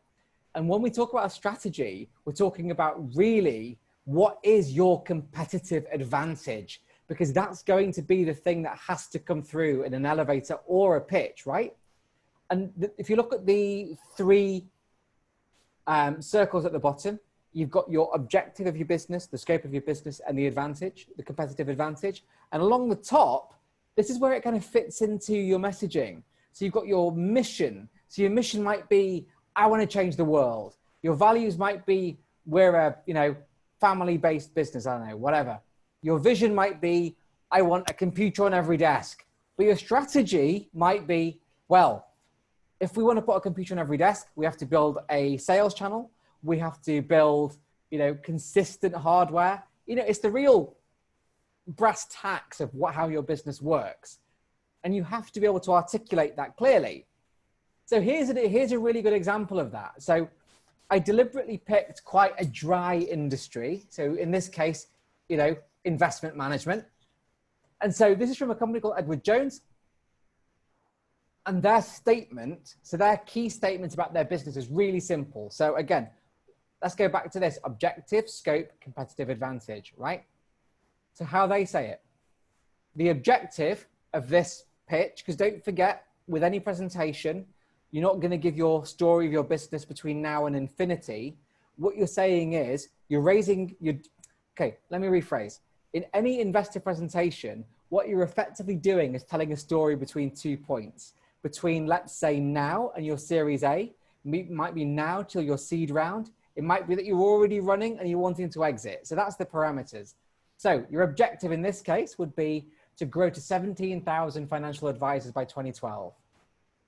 And when we talk about a strategy, we're talking about really what is your competitive advantage, because that's going to be the thing that has to come through in an elevator or a pitch, right? And if you look at the three circles at the bottom, you've got your objective of your business, the scope of your business, and the advantage, the competitive advantage. And along the top, this is where it kind of fits into your messaging. So you've got your mission. So your mission might be, I want to change the world. Your values might be, we're a, you know, family-based business, I don't know, whatever. Your vision might be, I want a computer on every desk. But your strategy might be, well, if we want to put a computer on every desk, we have to build a sales channel. We have to build, you know, consistent hardware. You know, it's the real brass tacks of how your business works. And you have to be able to articulate that clearly. So here's a really good example of that. So I deliberately picked quite a dry industry. So in this case, you know, investment management. And so this is from a company called Edward Jones. And their statement, so their key statements about their business is really simple. So again, let's go back to this: objective, scope, competitive advantage, right? So how they say it. The objective of this pitch, because don't forget, with any presentation, you're not going to give your story of your business between now and infinity. What you're saying is okay, let me rephrase. In any investor presentation, what you're effectively doing is telling a story between 2 points. Between, let's say, now and your Series A, it might be now till your seed round. It might be that you're already running and you're wanting to exit. So that's the parameters. So your objective in this case would be to grow to 17,000 financial advisors by 2012.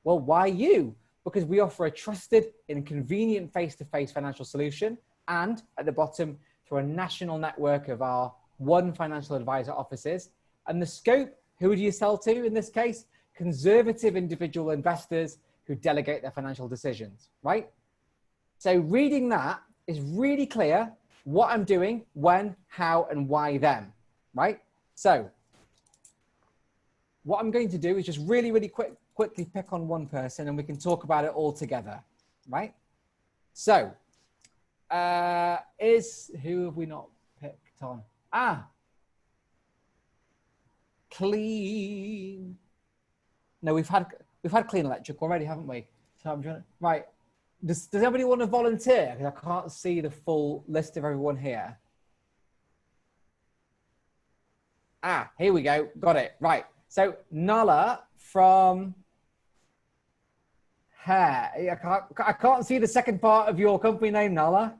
Well, why you? Because we offer a trusted and convenient face-to-face financial solution, and at the bottom, through a national network of our one financial advisor offices. And the scope, who do you sell to in this case? Conservative individual investors who delegate their financial decisions, right? So reading that is really clear what I'm doing, when, how, and why them, right? So what I'm going to do is just really, really quickly pick on one person and we can talk about it all together, right? So who have we not picked on? Clean. No, we've had clean electric already, haven't we? So I'm trying to, right. Does anybody want to volunteer? Because I can't see the full list of everyone here. Ah, here we go. Got it. Right. So Nala from Hair. I can't see the second part of your company name, Nala.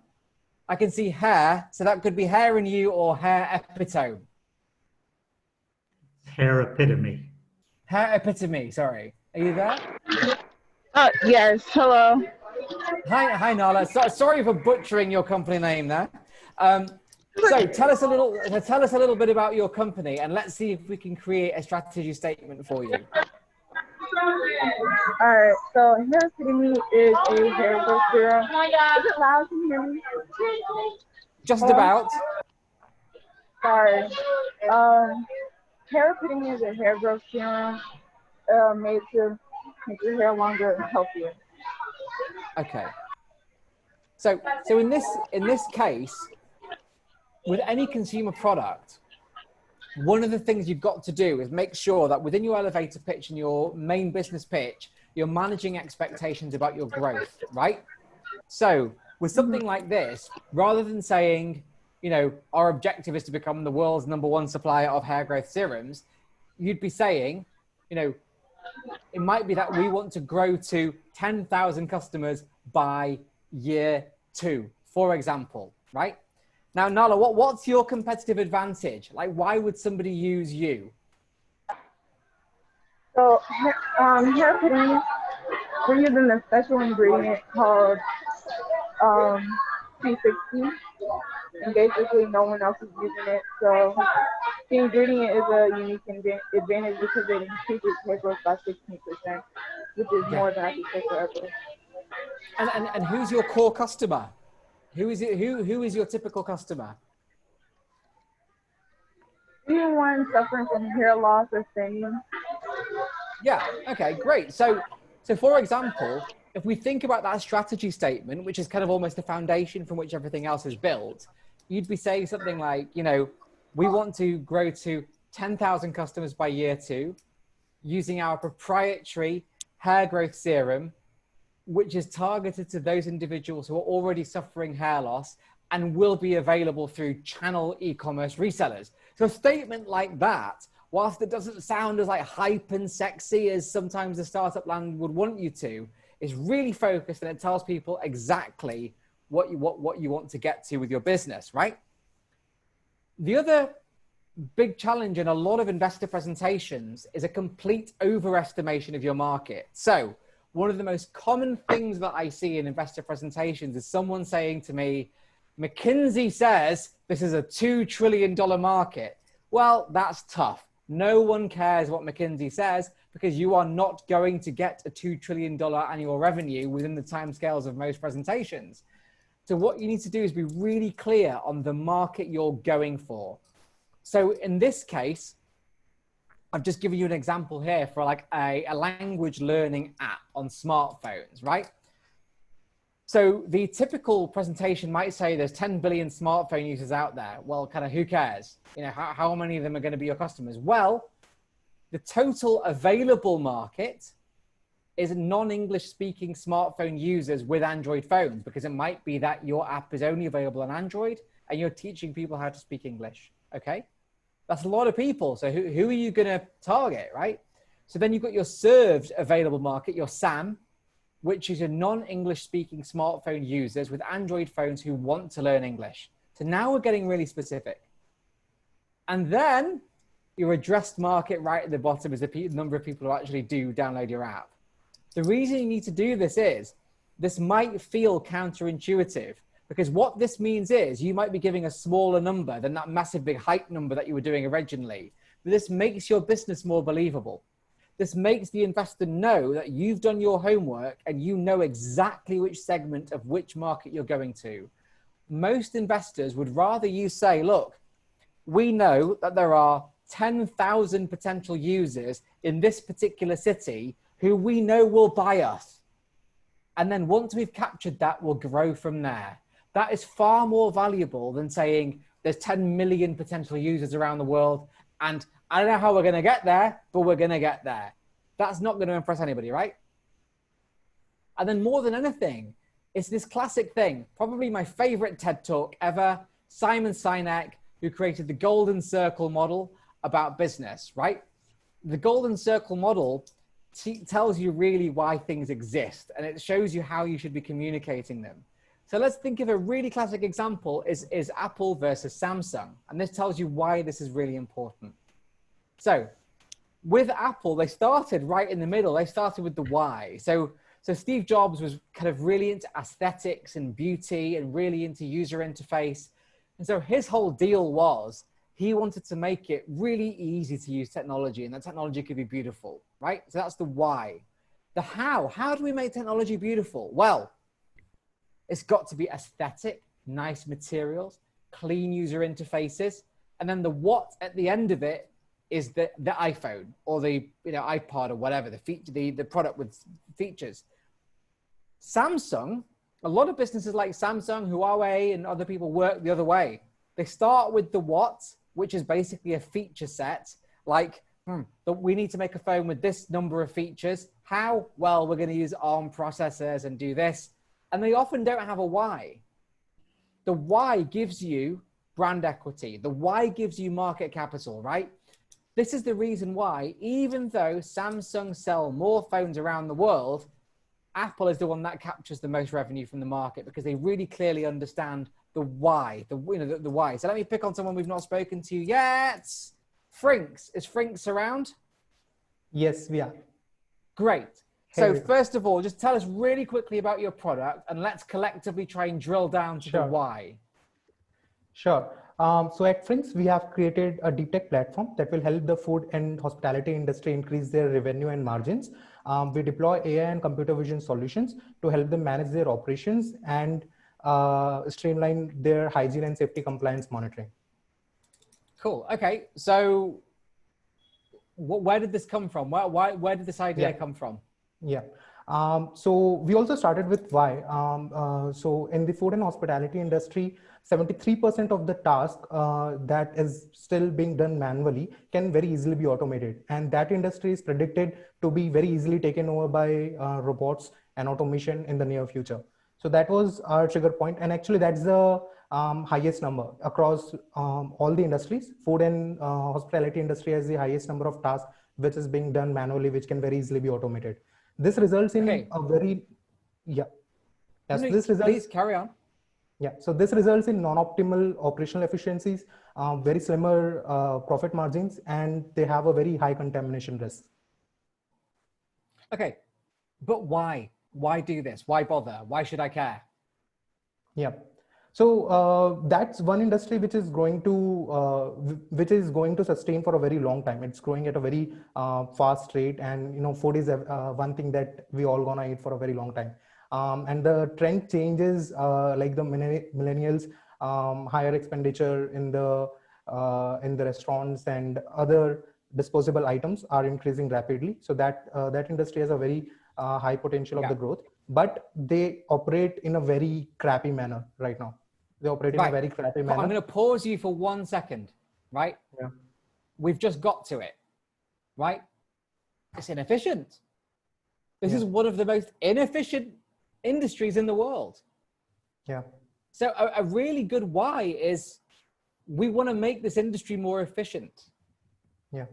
I can see Hair. So that could be Hair and You or Hair Epitome. Hair epitome. Hair Epitome. Sorry. Are you there? Yes. Hello. Hi, Nala. Sorry for butchering your company name there. So tell us a little bit about your company, and let's see if we can create a strategy statement for you. All right. So Hair Epitome is a hair growth serum. Is it loud? Can you hear me? Just about. Sorry. Hair Epitome is a hair growth serum made to make your hair longer and healthier. Okay. So in this case, with any consumer product, one of the things you've got to do is make sure that within your elevator pitch and your main business pitch, you're managing expectations about your growth, right? So with something like this, rather than saying, you know, our objective is to become the world's #1 supplier of hair growth serums, you'd be saying, you know, it might be that we want to grow to 10,000 customers by year 2, for example, right? Now, Nala, what's your competitive advantage? Like, why would somebody use you? So Hair Epitome, we're using a special ingredient called C60, and basically no one else is using it. So the ingredient is a unique advantage because it increases hair growth by 16%, which is more than I can say forever. And who's your core customer? Who is it? Who is your typical customer? Anyone suffering from hair loss or thinning. Yeah. Okay. Great. So for example, if we think about that strategy statement, which is kind of almost the foundation from which everything else is built, you'd be saying something like, you know, we want to grow to 10,000 customers by year 2 using our proprietary hair growth serum, which is targeted to those individuals who are already suffering hair loss and will be available through channel e-commerce resellers. So a statement like that, whilst it doesn't sound as like hype and sexy as sometimes the startup land would want you to, is really focused, and it tells people exactly what you want to get to with your business, right? The other big challenge in a lot of investor presentations is a complete overestimation of your market. So one of the most common things that I see in investor presentations is someone saying to me, McKinsey says this is a $2 trillion market. Well, that's tough. No one cares what McKinsey says because you are not going to get a $2 trillion annual revenue within the timescales of most presentations. So what you need to do is be really clear on the market you're going for. So in this case, I've just given you an example here for like a language learning app on smartphones, right? So the typical presentation might say there's 10 billion smartphone users out there. Well, kind of who cares? You know, how many of them are going to be your customers? Well, the total available market is non-English speaking smartphone users with Android phones, because it might be that your app is only available on Android and you're teaching people how to speak English, okay? That's a lot of people. So who are you going to target, right? So then you've got your served available market, your SAM, which is your non-English speaking smartphone users with Android phones who want to learn English. So now we're getting really specific. And then your addressed market right at the bottom is the number of people who actually do download your app. The reason you need to do this is, this might feel counterintuitive, because what this means is you might be giving a smaller number than that massive big hype number that you were doing originally. But this makes your business more believable. This makes the investor know that you've done your homework and you know exactly which segment of which market you're going to. Most investors would rather you say, look, we know that there are 10,000 potential users in this particular city who we know will buy us. And then once we've captured that, we'll grow from there. That is far more valuable than saying there's 10 million potential users around the world and I don't know how we're going to get there, but we're going to get there. That's not going to impress anybody, right? And then more than anything, it's this classic thing, probably my favorite TED talk ever, Simon Sinek, who created the golden circle model about business, right? The golden circle model tells you really why things exist, and it shows you how you should be communicating them. So let's think of a really classic example is Apple versus Samsung. And this tells you why this is really important. So with Apple, they started right in the middle. They started with the why. So Steve Jobs was kind of really into aesthetics and beauty and really into user interface. And so his whole deal was he wanted to make it really easy to use technology, and that technology could be beautiful, right? So that's the why. The how do we make technology beautiful? Well, it's got to be aesthetic, nice materials, clean user interfaces. And then the what at the end of it is the iPhone or the iPod or whatever, the product with features. Samsung, a lot of businesses like Samsung, Huawei, and other people work the other way. They start with the what, which is basically a feature set, like we need to make a phone with this number of features. How? Well, we're going to use ARM processors and do this. And they often don't have a why. The why gives you brand equity. The why gives you market capital, right? This is the reason why, even though Samsung sell more phones around the world, Apple is the one that captures the most revenue from the market because they really clearly understand the why, the why. So let me pick on someone we've not spoken to yet. Frinks. Is Frinks around? Yes, we are. Great. So first of all, just tell us really quickly about your product and let's collectively try and drill down to the why. Sure. So at Frinks, we have created a deep tech platform that will help the food and hospitality industry increase their revenue and margins. We deploy AI and computer vision solutions to help them manage their operations and streamline their hygiene and safety compliance monitoring. Cool. Okay. So where did this come from? Where did this idea come from? Yeah. So we also started with why. So in the food and hospitality industry, 73% of the task that is still being done manually can very easily be automated. And that industry is predicted to be very easily taken over by robots and automation in the near future. So that was our trigger point. And actually that's the highest number across all the industries. Food and hospitality industry has the highest number of tasks which is being done manually, which can very easily be automated. This results in a very, please carry on. Yeah, so this results in non-optimal operational efficiencies, very slimmer profit margins, and they have a very high contamination risk. Okay, but why? Why do this? Why bother? Why should I care? Yeah, so that's one industry which is going to sustain for a very long time. It's growing at a very fast rate, and food is one thing that we all gonna eat for a very long time. And the trend changes, like the millennials, higher expenditure in the restaurants and other disposable items are increasing rapidly. So that industry has a very high potential of the growth, but they operate in a very crappy manner right now. They operate in a very crappy manner. I'm going to pause you for 1 second, right? Yeah. We've just got to it, right? It's inefficient. This is one of the most inefficient industries in the world. Yeah. So a really good why is we want to make this industry more efficient. Yeah.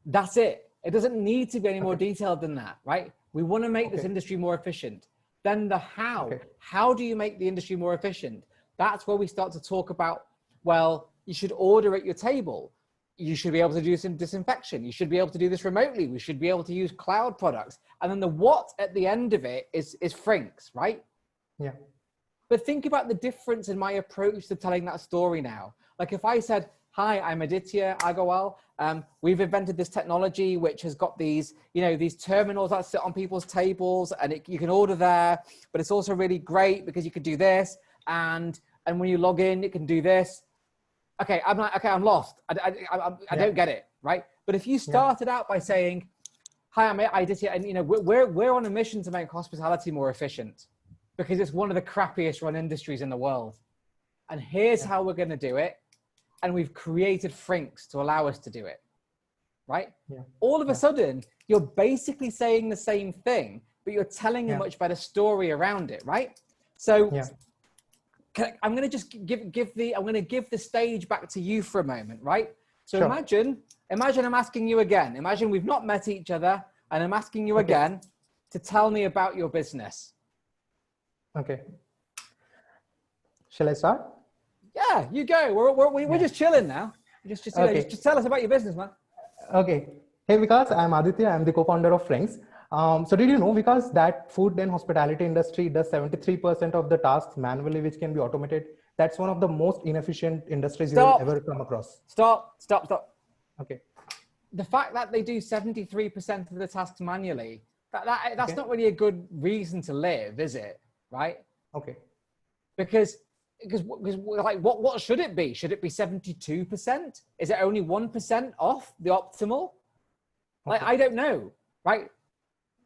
That's it. It doesn't need to be any more detailed than that, right? We want to make this industry more efficient. Then the how. How do you make the industry more efficient? That's where we start to talk about, well, you should order at your table. You should be able to do some disinfection. You should be able to do this remotely. We should be able to use cloud products. And then the what at the end of it is Frinks, right? Yeah. But think about the difference in my approach to telling that story now. Like if I said, hi, I'm Aditya Agarwal. We've invented this technology which has got these, these terminals that sit on people's tables, and you can order there, but it's also really great because you can do this. And when you log in, it can do this. Okay, I'm like, okay, I'm lost. I don't get it, right? But if you started out by saying, hi, I'm Aditya, and we're on a mission to make hospitality more efficient because it's one of the crappiest run industries in the world. And here's how we're going to do it. And we've created Frinks to allow us to do it, right? Yeah. All of a sudden, you're basically saying the same thing, but you're telling a Yeah. much better story around it, right? So Yeah. I'm going to just I'm going to give the stage back to you for a moment, right? So Sure. imagine I'm asking you again. Imagine we've not met each other, and I'm asking you Okay. again to tell me about your business. Okay. Shall I start? Yeah, you go. We're just chilling now. Just Okay. just tell us about your business, man. Okay. Hey, Vikas, I'm Aditya. I'm the co-founder of Franks. So did you know, Vikas, that food and hospitality industry does 73% of the tasks manually, which can be automated? That's one of the most inefficient industries you will ever come across. Stop. Okay. The fact that they do 73% of the tasks manually, that's Okay. not really a good reason to live, is it? Right? Okay. Because like what should it be? Should it be 72%? Is it only 1% off the optimal? Like, Okay. I don't know, right?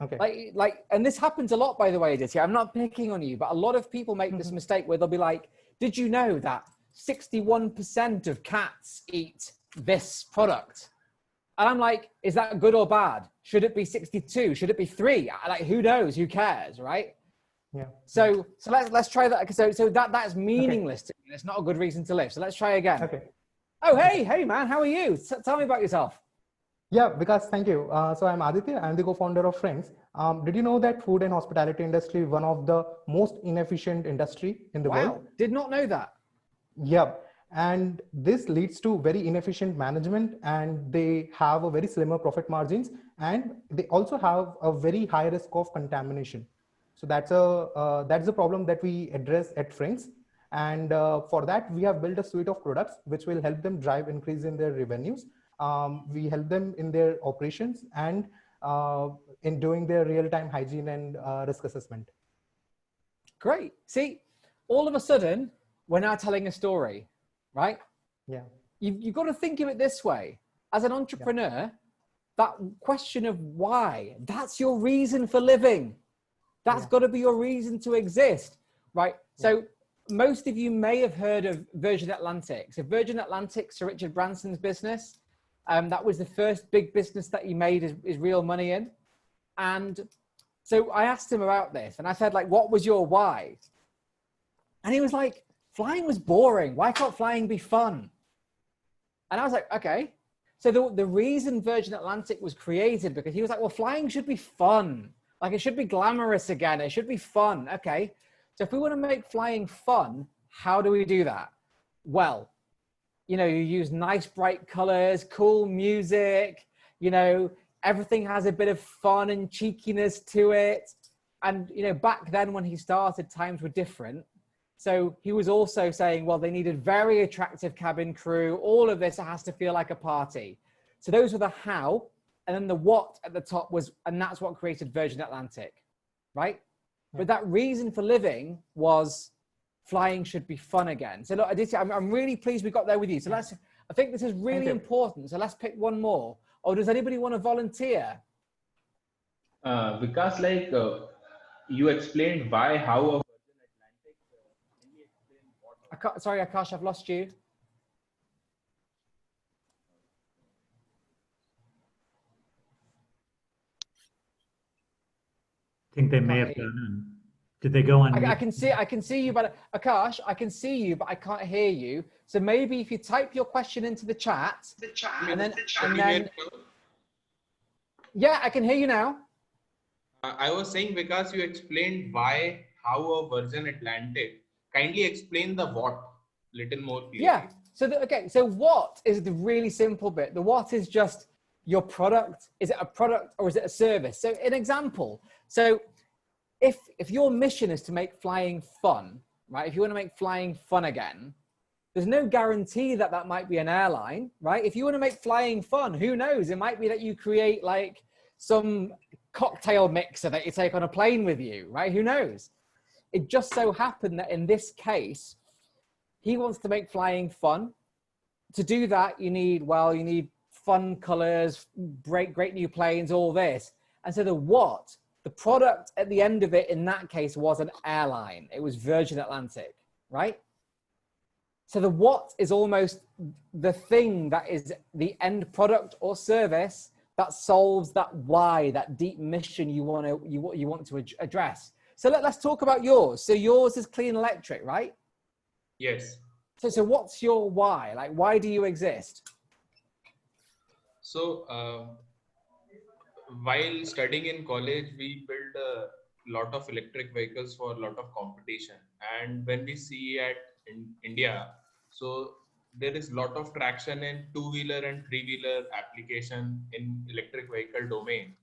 Okay. Like, and this happens a lot, by the way, Aditya. I'm not picking on you, but a lot of people make this mistake where they'll be like, did you know that 61% of cats eat this product? And I'm like, is that good or bad? Should it be 62? Should it be 3? Like, who knows? Who cares, right? Yeah. So let's try that. So that's meaningless to me. It's not a good reason to live. So let's try again. Okay. Oh, hey man, how are you? Tell me about yourself. Yeah, Vikas, thank you. So I'm Aditya. I'm the co-founder of Franks. Did you know that food and hospitality industry is one of the most inefficient industry in the world? Did not know that. Yeah. And this leads to very inefficient management, and they have a very slimmer profit margins, and they also have a very high risk of contamination. So that's a problem that we address at Franks. And for that, we have built a suite of products which will help them drive increase in their revenues. We help them in their operations and in doing their real-time hygiene and risk assessment. Great. See, all of a sudden, we're now telling a story, right? Yeah. You've got to think of it this way. As an entrepreneur, that question of why, that's your reason for living. That's got to be your reason to exist, right? So most of you may have heard of Virgin Atlantic. So Virgin Atlantic, Sir Richard Branson's business, that was the first big business that he made his real money in. And so I asked him about this, and I said, like, what was your why? And he was like, flying was boring. Why can't flying be fun? And I was like, okay. So the reason Virgin Atlantic was created, because he was like, well, flying should be fun. Like, it should be glamorous again. It should be fun. Okay. So if we want to make flying fun, how do we do that? Well, you know, you use nice bright colors, cool music, you know, everything has a bit of fun and cheekiness to it. And, you know, back then when he started, times were different. So he was also saying, well, they needed very attractive cabin crew. All of this has to feel like a party. So those were the how. And then the what at the top was, and that's what created Virgin Atlantic, right? But that reason for living was flying should be fun again. So look, Aditya, I'm really pleased we got there with you. So I think this is really important. So let's pick one more. Or does anybody want to volunteer? Because like you explained why, how a Virgin Atlantic, can we explain what? Sorry, Akash, I've lost you. I think they may have gone. Did they go on? I can see you, but Akash, I can see you, but I can't hear you. So maybe if you type your question into the chat, and then yeah, I can hear you now. I was saying, because you explained why, how a Virgin Atlantic. Kindly explain the what little more clearly. Yeah. So so what is the really simple bit? The what is just your product. Is it a product or is it a service? So an example. So if your mission is to make flying fun, right? If you want to make flying fun again, there's no guarantee that that might be an airline, right? If you want to make flying fun, who knows? It might be that you create like some cocktail mixer that you take on a plane with you, right? Who knows? It just so happened that in this case, he wants to make flying fun. To do that, you need fun colors, great new planes, all this. And so the product at the end of it, in that case, was an airline. It was Virgin Atlantic, right? So the what is almost the thing that is the end product or service, that solves that why, that deep mission you want to address. So let's talk about yours. So yours is clean electric, right? Yes. So what's your why? Like, why do you exist? So while studying in college, we built a lot of electric vehicles for a lot of competition. And when we see in India, so there is a lot of traction in two-wheeler and three-wheeler application in electric vehicle domain.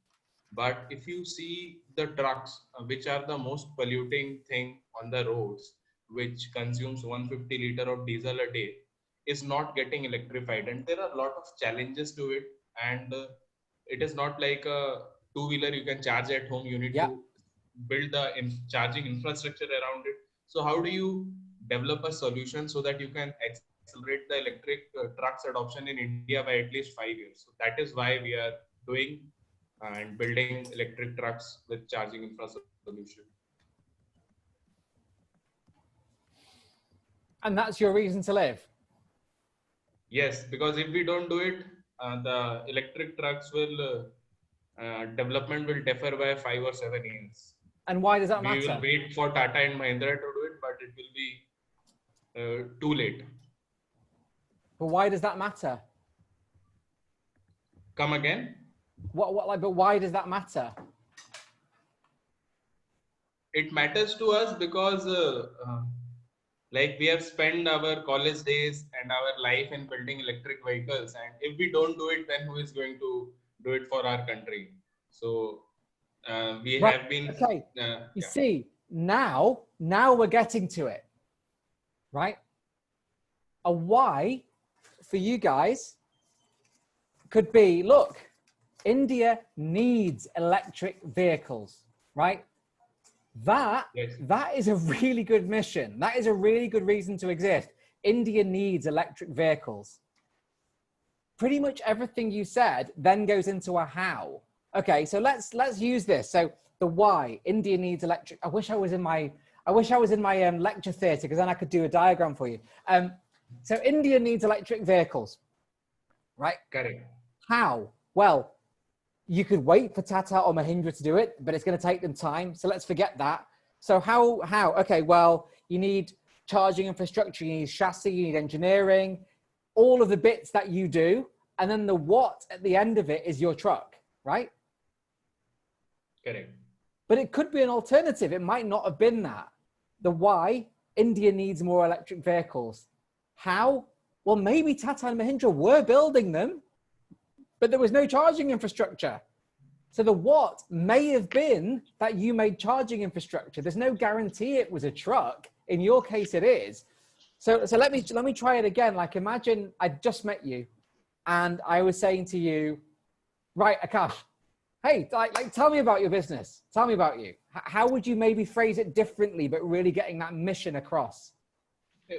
But if you see the trucks, which are the most polluting thing on the roads, which consumes 150 liter of diesel a day, is not getting electrified. And there are a lot of challenges to it. And it is not like a two-wheeler you can charge at home. You need to build the charging infrastructure around it. So how do you develop a solution so that you can accelerate the electric trucks adoption in India by at least 5 years? So that is why we are doing and building electric trucks with charging infrastructure solution. And that's your reason to live? Yes, because if we don't do it, the electric trucks will development will defer by 5 or 7 years. And why does that matter? We will wait for Tata and Mahindra to do it, but it will be too late. But why does that matter? Come again? But why does that matter? It matters to us because like we have spent our college days and our life in building electric vehicles, and if we don't do it, then who is going to do it for our country? So we have been okay. You see, now we're getting to it, right? A why for you guys could be, look, India needs electric vehicles, right? That is a really good mission. That is a really good reason to exist. India needs electric vehicles. Pretty much everything you said then goes into a how. Okay, so let's use this. So the why, India needs electric. I wish I was in my lecture theatre, because then I could do a diagram for you. So India needs electric vehicles, right? Correct. How? Well, you could wait for Tata or Mahindra to do it, but it's going to take them time. So let's forget that. So how? Okay, well, you need charging infrastructure, you need chassis, you need engineering, all of the bits that you do. And then the what at the end of it is your truck, right? Correct. But it could be an alternative. It might not have been that. The why, India needs more electric vehicles. How? Well, maybe Tata and Mahindra were building them, but there was no charging infrastructure. So the what may have been that you made charging infrastructure. There's no guarantee it was a truck. In your case, it is. So let me try it again. Like, imagine I just met you and I was saying to you, right, Akash, hey, like tell me about your business. Tell me about you. How would you maybe phrase it differently, but really getting that mission across?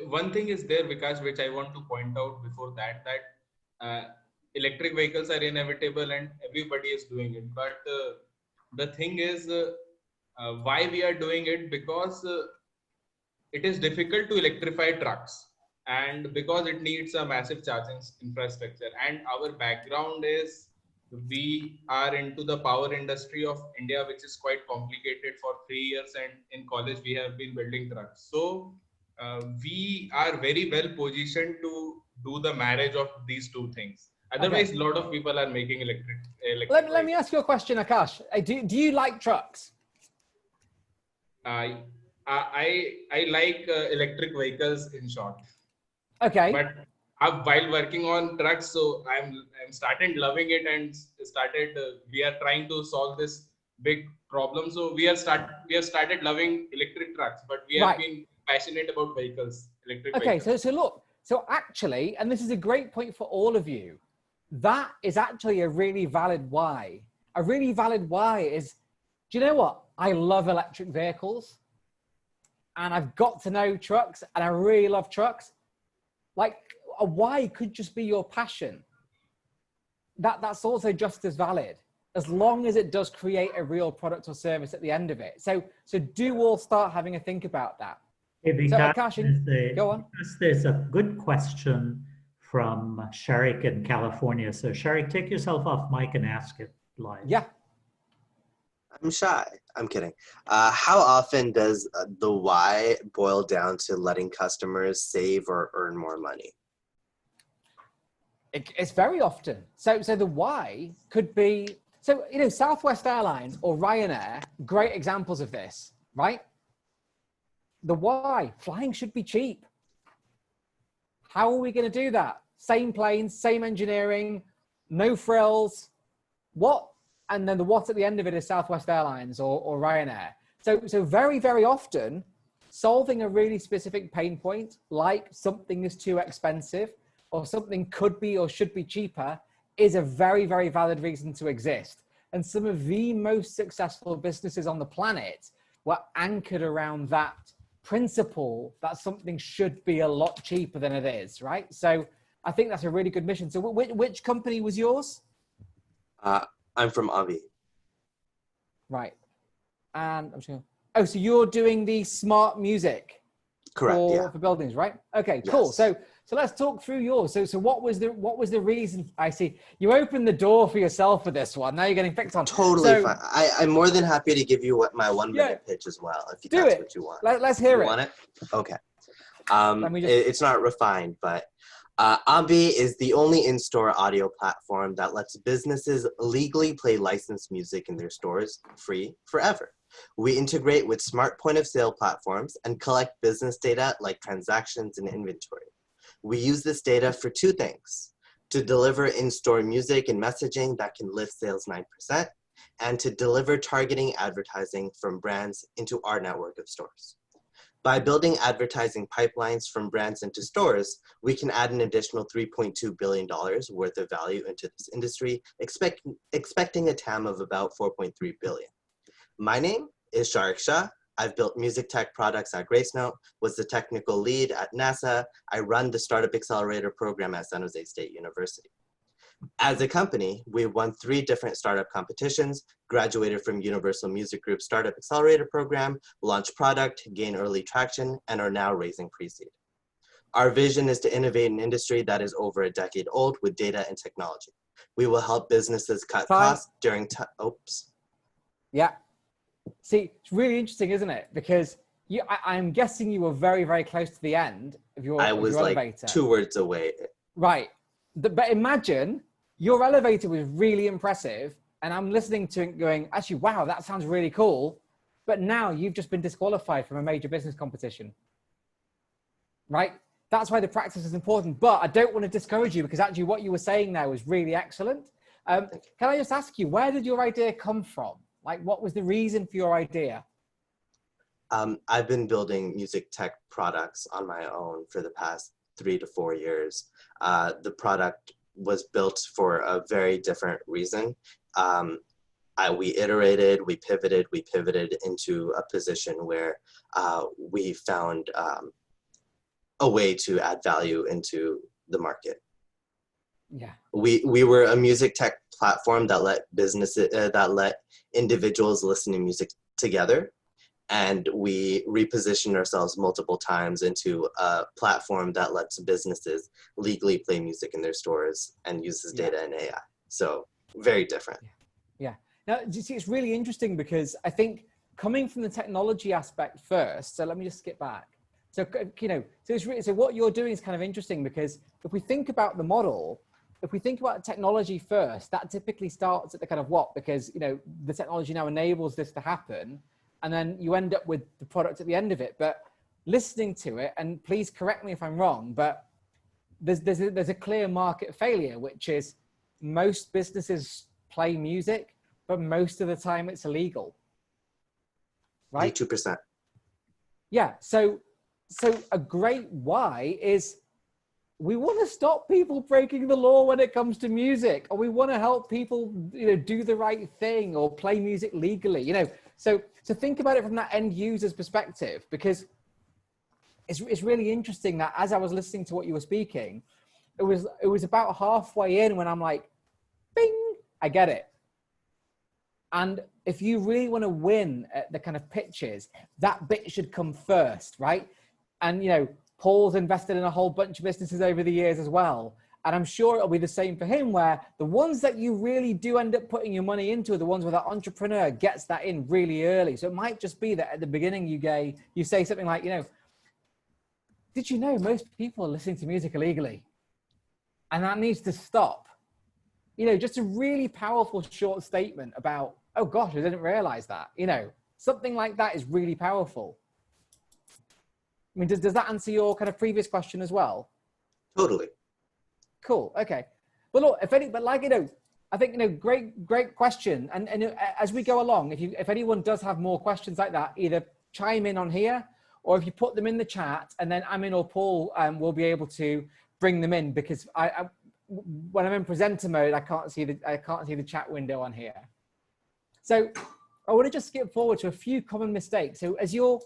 One thing is there, Vikas, which I want to point out before that electric vehicles are inevitable and everybody is doing it. But the thing is why we are doing it, because it is difficult to electrify trucks, and because it needs a massive charging infrastructure. And our background is we are into the power industry of India, which is quite complicated. For 3 years, and in college we have been building trucks. So we are very well positioned to do the marriage of these two things. Otherwise, a lot of people are making electric let me ask you a question, Akash. Do you like trucks? I like electric vehicles, in short. Okay. But while working on trucks, so I'm started loving it, and started we are trying to solve this big problem. So we have started loving electric trucks, but we have been passionate about vehicles, electric vehicles. Okay, so look, so actually, and this is a great point for all of you, that is actually a really valid why. A really valid why is, do you know what? I love electric vehicles and I've got to know trucks and I really love trucks. Like, a why could just be your passion. That's also just as valid, as long as it does create a real product or service at the end of it. So do all start having a think about that. Hey, so Akash, go on. There's a good question from Sharik in California. So Sharik, take yourself off mic and ask it live. Yeah. I'm shy. I'm kidding. How often does the why boil down to letting customers save or earn more money? It's very often. So the why could be, so, you know, Southwest Airlines or Ryanair, great examples of this, right? The why, flying should be cheap. How are we going to do that? Same planes, same engineering, no frills. What? And then the what at the end of it is Southwest Airlines or Ryanair. So very, very often, solving a really specific pain point, like something is too expensive or something could be or should be cheaper, is a very, very valid reason to exist. And some of the most successful businesses on the planet were anchored around that principle that something should be a lot cheaper than it is, right? So I think that's a really good mission. So which company was yours? I'm from Avi. Right. And I'm sure. Oh, so you're doing the smart music Correct. for buildings, right? Okay, cool. Yes. So let's talk through yours. So what was the reason? I see you opened the door for yourself for this one. Now you're getting picked on. Totally fine. I'm more than happy to give you my 1 minute pitch as well, if that's what you want. Let's hear you it. Want it? Okay. Just... It's not refined, but Ambi is the only in-store audio platform that lets businesses legally play licensed music in their stores free forever. We integrate with smart point-of-sale platforms and collect business data like transactions and inventory. We use this data for two things: to deliver in-store music and messaging that can lift sales 9%, and to deliver targeting advertising from brands into our network of stores. By building advertising pipelines from brands into stores, we can add an additional $3.2 billion worth of value into this industry, expecting a TAM of about $4.3 billion. My name is Sharik Shah. I've built music tech products at Gracenote, was the technical lead at NASA. I run the Startup Accelerator program at San Jose State University. As a company, we won 3 different startup competitions, graduated from Universal Music Group's Startup Accelerator program, launched product, gained early traction, and are now raising pre-seed. Our vision is to innovate an industry that is over a decade old with data and technology. We will help businesses cut costs during oops. Yeah. See, it's really interesting, isn't it? Because I'm guessing you were very, very close to the end of your I was like elevator. 2 words away. Right. But imagine your elevator was really impressive, and I'm listening to it going, actually, wow, that sounds really cool. But now you've just been disqualified from a major business competition. Right? That's why the practice is important. But I don't want to discourage you, because actually what you were saying there was really excellent. Can I just ask you, where did your idea come from? Like, what was the reason for your idea? I've been building music tech products on my own for the past 3 to 4 years. The product was built for a very different reason. We iterated, we pivoted into a position where we found a way to add value into the market. Yeah. We were a music tech platform that let individuals listen to music together. And we repositioned ourselves multiple times into a platform that lets businesses legally play music in their stores and uses data and AI. So very different. Yeah. Now, you see, it's really interesting because I think coming from the technology aspect first, so let me just skip back. So, you know, so what you're doing is kind of interesting, because if we think about the model, if we think about technology first, that typically starts at the kind of what, because, you know, the technology now enables this to happen. And then you end up with the product at the end of it. But listening to it, and please correct me if I'm wrong, but there's a clear market failure, which is most businesses play music, but most of the time it's illegal. Right? 2%. Yeah. So a great why is we want to stop people breaking the law when it comes to music, or we want to help people, you know, do the right thing or play music legally, you know. So think about it from that end user's perspective, because it's really interesting that as I was listening to what you were speaking, it was about halfway in when I'm like, bing, I get it. And if you really want to win at the kind of pitches, that bit should come first, right? And, you know, Paul's invested in a whole bunch of businesses over the years as well. And I'm sure it'll be the same for him, where the ones that you really do end up putting your money into are the ones where that entrepreneur gets that in really early. So it might just be that at the beginning you say something like, did you know most people are listening to music illegally? And that needs to stop. Just a really powerful short statement about, oh gosh, I didn't realize that. Something like that is really powerful. I mean, does that answer your kind of previous question as well? Totally. Cool. Okay. But look, I think, great question. And as we go along, if anyone does have more questions like that, either chime in on here, or if you put them in the chat, and then Amin or Paul will be able to bring them in, because when I'm in presenter mode, I can't see the chat window on here. So I want to just skip forward to a few common mistakes. So as you're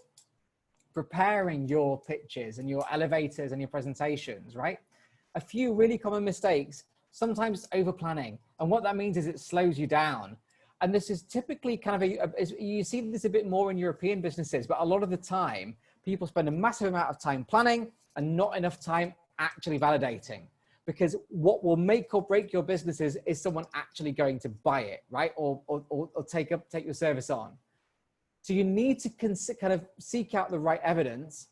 preparing your pitches and your elevators and your presentations, right? A few really common mistakes. Sometimes it's over planning. And what that means is it slows you down. And this is typically kind of you see this a bit more in European businesses, but a lot of the time people spend a massive amount of time planning and not enough time actually validating. Because what will make or break your businesses is someone actually going to buy it, right? Or take your service on. So you need to kind of seek out the right evidence,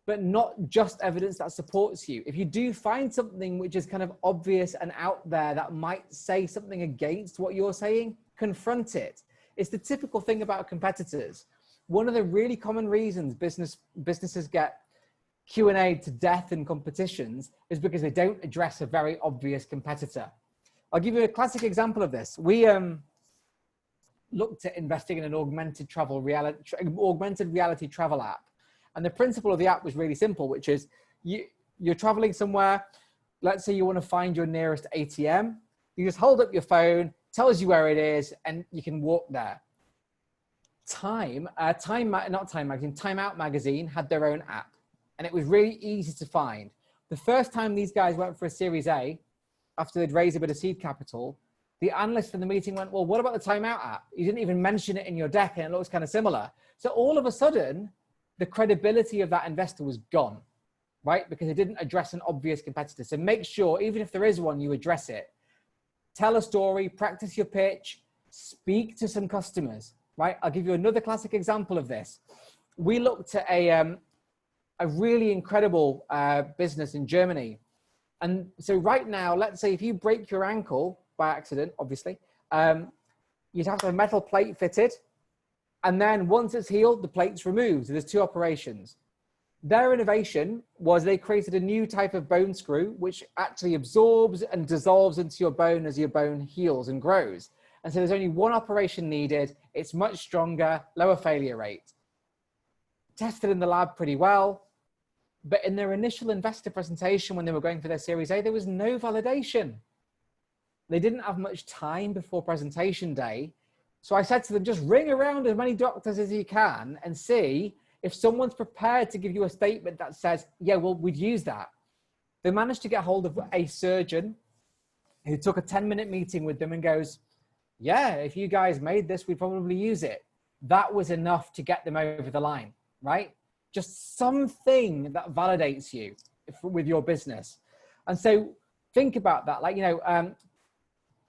but not just evidence that supports you. If you do find something which is kind of obvious and out there that might say something against what you're saying, confront it. It's the typical thing about competitors. One of the really common reasons businesses get Q&A to death in competitions is because they don't address a very obvious competitor. I'll give you a classic example of this. We looked at investing in an augmented reality travel app. And the principle of the app was really simple, which is you're traveling somewhere. Let's say you want to find your nearest ATM. You just hold up your phone, tells you where it is, and you can walk there. Time Out magazine had their own app, and it was really easy to find. The first time these guys went for a Series A, after they'd raised a bit of seed capital, the analyst in the meeting went, well, what about the Time Out app? You didn't even mention it in your deck, and it looks kind of similar. So all of a sudden, the credibility of that investor was gone, right? Because it didn't address an obvious competitor. So make sure, even if there is one, you address it. Tell a story, practice your pitch, speak to some customers, right? I'll give you another classic example of this. We looked at a really incredible business in Germany. And so right now, let's say if you break your ankle by accident, obviously, you'd have to have a metal plate fitted. And then once it's healed, the plate's removed. So there's two operations. Their innovation was they created a new type of bone screw, which actually absorbs and dissolves into your bone as your bone heals and grows. And so there's only one operation needed. It's much stronger, lower failure rate. Tested in the lab pretty well. But in their initial investor presentation, when they were going for their Series A, there was no validation. They didn't have much time before presentation day. So I said to them, just ring around as many doctors as you can and see if someone's prepared to give you a statement that says, yeah, well, we'd use that. They managed to get hold of a surgeon who took a 10-minute meeting with them and goes, yeah, if you guys made this, we'd probably use it. That was enough to get them over the line, right? Just something that validates you with your business. And so think about that. Like,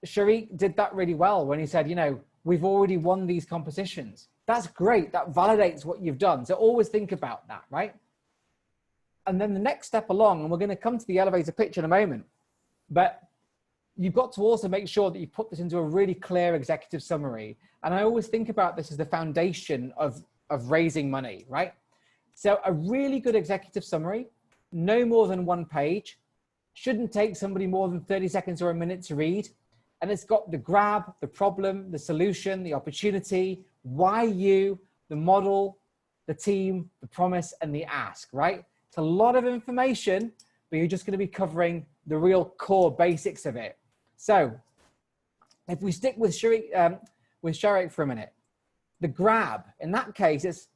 Sharik did that really well when he said, we've already won these competitions. That's great. That validates what you've done. So always think about that, right? And then the next step along, and we're going to come to the elevator pitch in a moment, but you've got to also make sure that you put this into a really clear executive summary. And I always think about this as the foundation of raising money, right? So a really good executive summary, no more than 1 page, shouldn't take somebody more than 30 seconds or a minute to read. And it's got the grab, the problem, the solution, the opportunity, why you, the model, the team, the promise, and the ask, right? It's a lot of information, but you're just going to be covering the real core basics of it. So if we stick with Sharik for a minute, the grab, in that case, it's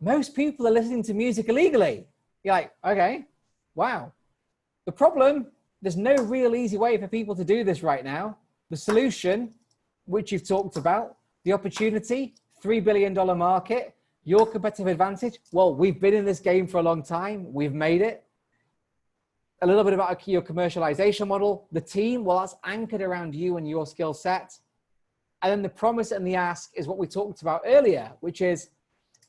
most people are listening to music illegally. You're like, okay, wow. The problem, there's no real easy way for people to do this right now. The solution, which you've talked about, the opportunity, $3 billion market, your competitive advantage. Well, we've been in this game for a long time. We've made it. a little bit about your commercialization model. The team, well, that's anchored around you and your skill set. And then the promise and the ask is what we talked about earlier, which is,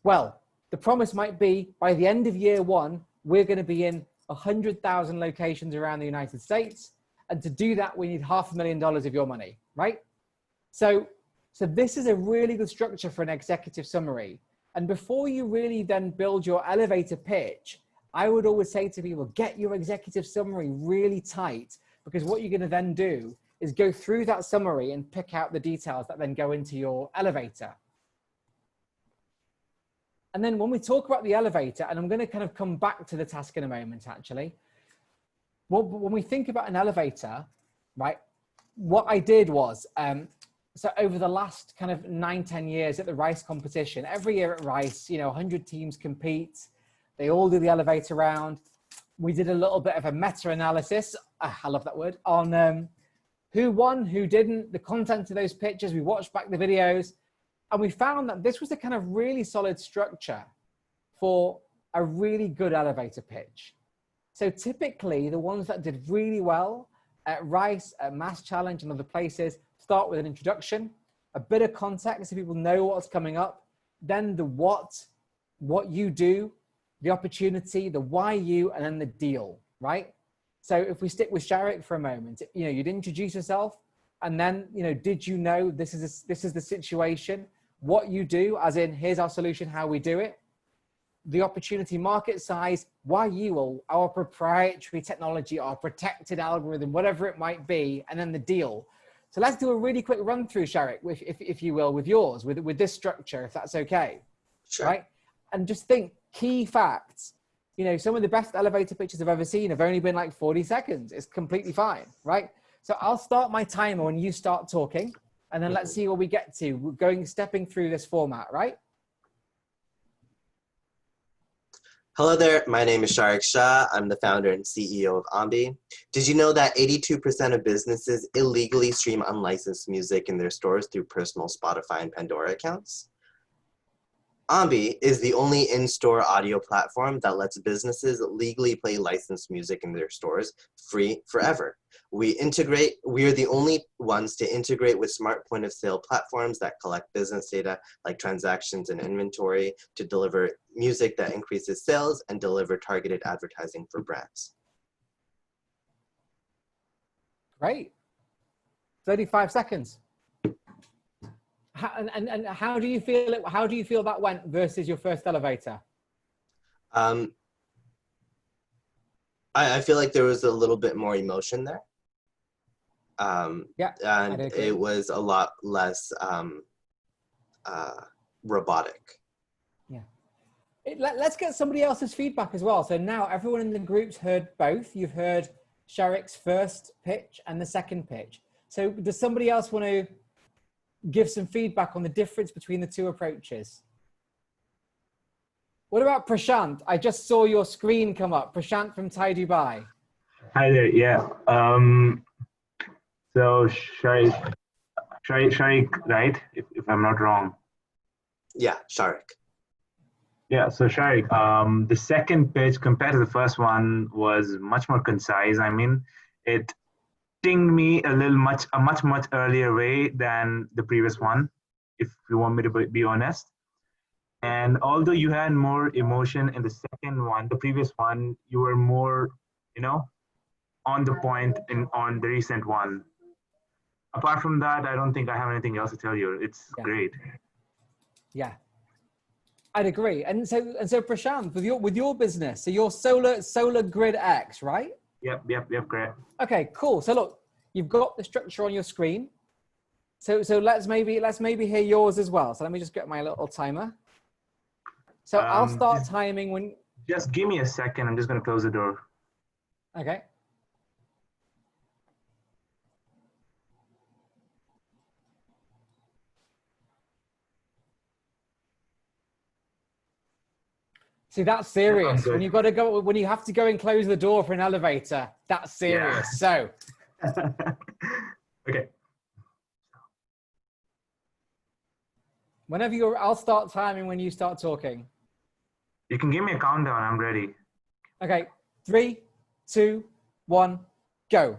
well, the promise might be by the end of year one, we're going to be in 100,000 locations around the United States. And to do that, we need $500,000 of your money, right? So this is a really good structure for an executive summary. And before you really then build your elevator pitch, I would always say to people, get your executive summary really tight, because what you're going to then do is go through that summary and pick out the details that then go into your elevator. And then when we talk about the elevator, and I'm going to kind of come back to the task in a moment, actually. Well, when we think about an elevator, right, what I did was, so over the last kind of 9-10 years at the RICE competition, every year at RICE, 100 teams compete. They all do the elevator round. We did a little bit of a meta-analysis, I love that word, on who won, who didn't, the content of those pitches. We watched back the videos, and we found that this was a kind of really solid structure for a really good elevator pitch. So typically, the ones that did really well at RICE, at Mass Challenge, and other places start with an introduction, a bit of context so people know what's coming up, then the what you do, the opportunity, the why you, and then the deal, right? So if we stick with Sharik for a moment, you'd introduce yourself, and then, did you know this is the situation, what you do, as in here's our solution, how we do it, the opportunity, market size, why you, our proprietary technology, our protected algorithm, whatever it might be, and then the deal. So let's do a really quick run through, Sharik, if you will, with yours, with this structure, if that's okay. Sure. Right? And just think, key facts. Some of the best elevator pitches I've ever seen have only been like 40 seconds. It's completely fine, right? So I'll start my timer when you start talking, and then let's see where we get to. We're stepping through this format, right? Hello there, my name is Sharik Shah. I'm the founder and CEO of Ambi. Did you know that 82% of businesses illegally stream unlicensed music in their stores through personal Spotify and Pandora accounts? Ambi is the only in-store audio platform that lets businesses legally play licensed music in their stores free forever. We are the only ones to integrate with smart point of sale platforms that collect business data like transactions and inventory to deliver music that increases sales and deliver targeted advertising for brands. Great. 35 seconds. And how do you feel it? How do you feel that went versus your first elevator? I feel like there was a little bit more emotion there. Yeah, and it was a lot less robotic. Yeah. Let's get somebody else's feedback as well. So now everyone in the group's heard both. You've heard Sharik's first pitch and the second pitch. So does somebody else want to give some feedback on the difference between the two approaches? What about Prashant? I just saw your screen come up. Prashant from TiE Dubai. Hi there. Yeah. So Sharik, right? If I'm not wrong. Yeah, Sharik. Yeah. So Sharik, the second pitch compared to the first one was much more concise. I mean, it stinged me a much earlier way than the previous one, if you want me to be honest. And although you had more emotion in the second one, the previous one, you were more, on the point on the recent one. Apart from that, I don't think I have anything else to tell you. It's great. Yeah, I'd agree. And so Prashant, with your business, so your Solar Grid X, right? Yep, correct. Okay, cool. So look, you've got the structure on your screen. So let's maybe hear yours as well. So let me just get my little timer. So I'll start timing when. Just give me a second. I'm just going to close the door. Okay. See, that's serious. When you have to go and close the door for an elevator, that's serious. Yeah. So. Okay. Whenever I'll start timing when you start talking. You can give me a countdown. I'm ready. Okay. 3, 2, 1, go.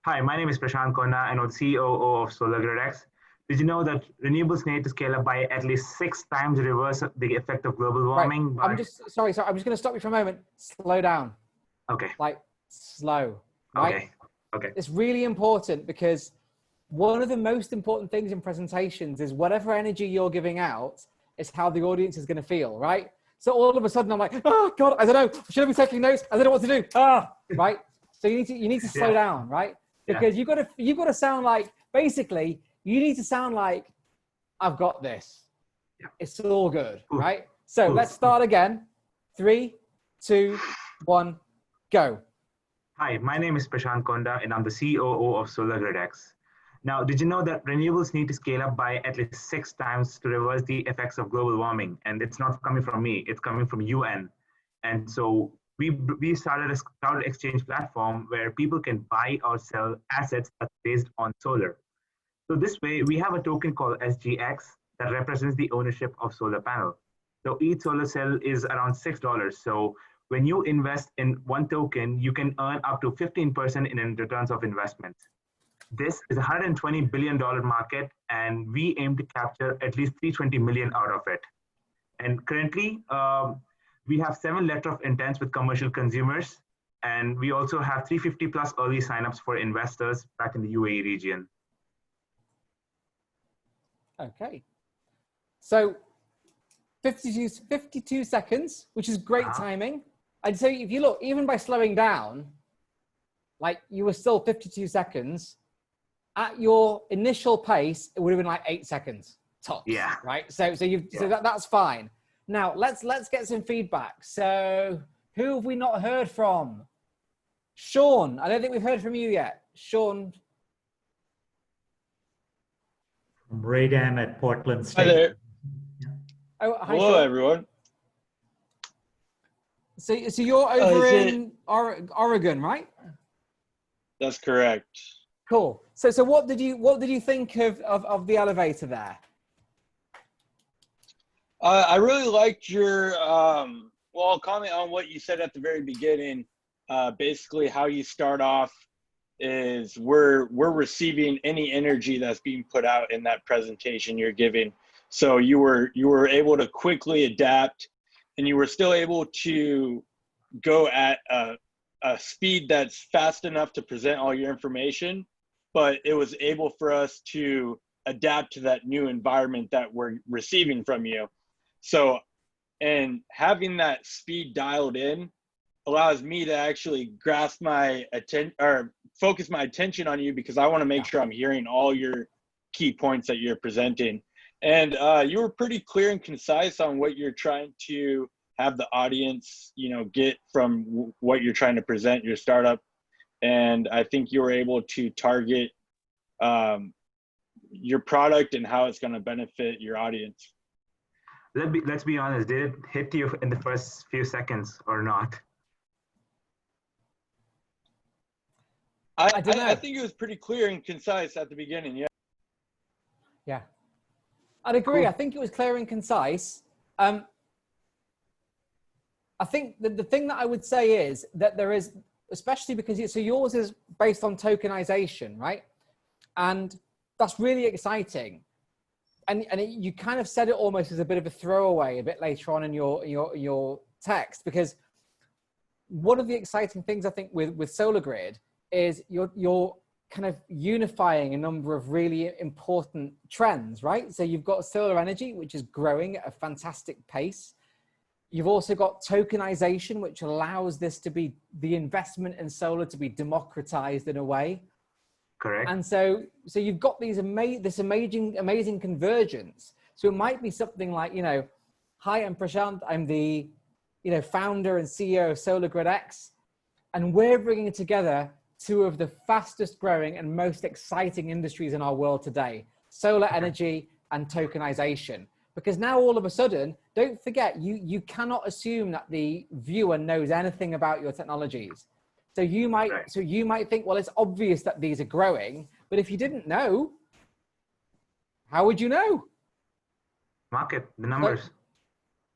Hi, my name is Prashant Konna, and I'm the COO of SolarGridX. Did you know that renewables need to scale up by at least 6 times to reverse the effect of global warming? Right. I'm just sorry. I'm just going to stop you for a moment. Slow down. Okay. Like slow. Right. Okay. It's really important because one of the most important things in presentations is whatever energy you're giving out is how the audience is going to feel. Right. So all of a sudden I'm like, oh God, I don't know. Should I be taking notes? I don't know what to do. Right. So you need to slow down. Right. Because you've got to sound like, basically, you need to sound like, I've got this. Yeah. It's all good, right? So let's start again. 3, 2, 1, go. Hi, my name is Prashant Konda, and I'm the COO of SolarGridX. Now, did you know that renewables need to scale up by at least 6 times to reverse the effects of global warming? And it's not coming from me, it's coming from UN. And so we started a cloud exchange platform where people can buy or sell assets that's based on solar. So this way, we have a token called SGX that represents the ownership of solar panel. So each solar cell is around $6. So when you invest in one token, you can earn up to 15% in returns of investment. This is a $120 billion market, and we aim to capture at least 320 million out of it. And currently, we have 7 letters of intents with commercial consumers, and we also have 350 plus early signups for investors back in the UAE region. Okay. So 52 seconds, which is great timing. I'd say if you look, even by slowing down, like you were still 52 seconds. At your initial pace, it would have been like 8 seconds tops. Yeah. Right. So that's fine. Now let's get some feedback. So who have we not heard from? Sean. I don't think we've heard from you yet. Sean. From Radam at Portland State. Hi there. Oh, hi, hello, Sean. everyone. So you're over in Oregon, right? That's correct. Cool. So what did you think of the elevator there? I really liked your well, I'll comment on what you said at the very beginning. Basically, how you start off is we're receiving any energy that's being put out in that presentation you're giving. So you were able to quickly adapt, and you were still able to go at a speed that's fast enough to present all your information, but it was able for us to adapt to that new environment that we're receiving from you. So, and having that speed dialed in allows me to actually grasp my attention or focus my attention on you, because I want to make sure I'm hearing all your key points that you're presenting. And you were pretty clear and concise on what you're trying to have the audience, get from what you're trying to present, your startup. And I think you were able to target your product and how it's going to benefit your audience. Let's be honest, did it hit you in the first few seconds or not? I think it was pretty clear and concise at the beginning, yeah. Yeah, I'd agree. Cool. I think it was clear and concise. I think the thing that I would say is that there is, especially because yours is based on tokenization, right? And that's really exciting. And you kind of said it almost as a bit of a throwaway a bit later on in your text, because one of the exciting things I think with SolarGrid is you're kind of unifying a number of really important trends, right? So you've got solar energy, which is growing at a fantastic pace. You've also got tokenization, which allows this to be, the investment in solar to be democratized in a way. Correct. And so you've got this amazing convergence. So it might be something like, hi, I'm Prashant. I'm the, founder and CEO of SolarGridX, and we're bringing together two of the fastest growing and most exciting industries in our world today, solar energy and tokenization. Because now all of a sudden, don't forget, you cannot assume that the viewer knows anything about your technologies. So you might think, well, it's obvious that these are growing, but if you didn't know, how would you know? Market, the numbers.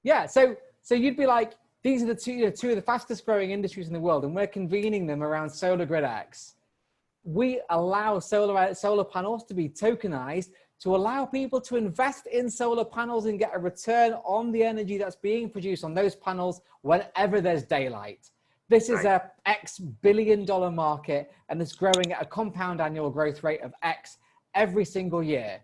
So you'd be like, These are the two of the fastest growing industries in the world, and we're convening them around Solar Grid X. We allow solar panels to be tokenized to allow people to invest in solar panels and get a return on the energy that's being produced on those panels whenever there's daylight. This is a X billion-dollar market, and it's growing at a compound annual growth rate of X every single year.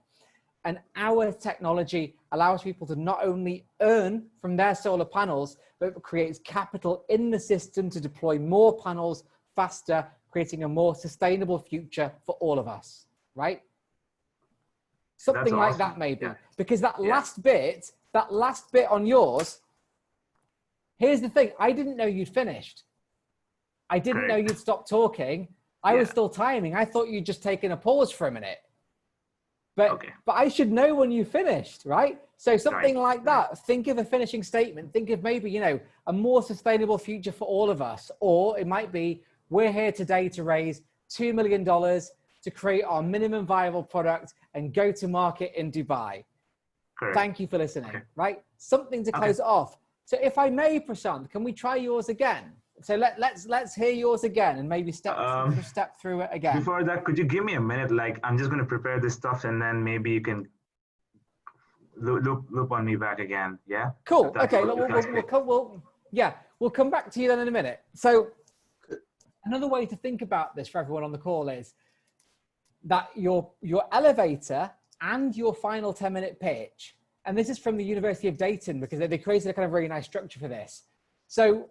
And our technology allows people to not only earn from their solar panels, but creates capital in the system to deploy more panels faster, creating a more sustainable future for all of us, right? Something like that maybe. Yeah. Because that last bit on yours, here's the thing, I didn't know you'd finished. I didn't know you'd stopped talking. I was still timing. I thought you'd just taken a pause for a minute. But I should know when you finished, right? So something like that. Think of a finishing statement. Think of maybe, you know, a more sustainable future for all of us. Or it might be, we're here today to raise $2 million to create our minimum viable product and go to market in Dubai. Thank you for listening, right? Something to close it off. So if I may, Prashant, can we try yours again? So let's hear yours again and maybe step through it again. Before that, could you give me a minute? Like, I'm just going to prepare this stuff and then maybe you can loop on me back again. Yeah. Cool. Okay. We'll come back to you then in a minute. So another way to think about this for everyone on the call is that your elevator and your final 10-minute pitch, and this is from the University of Dayton because they created a kind of really nice structure for this. So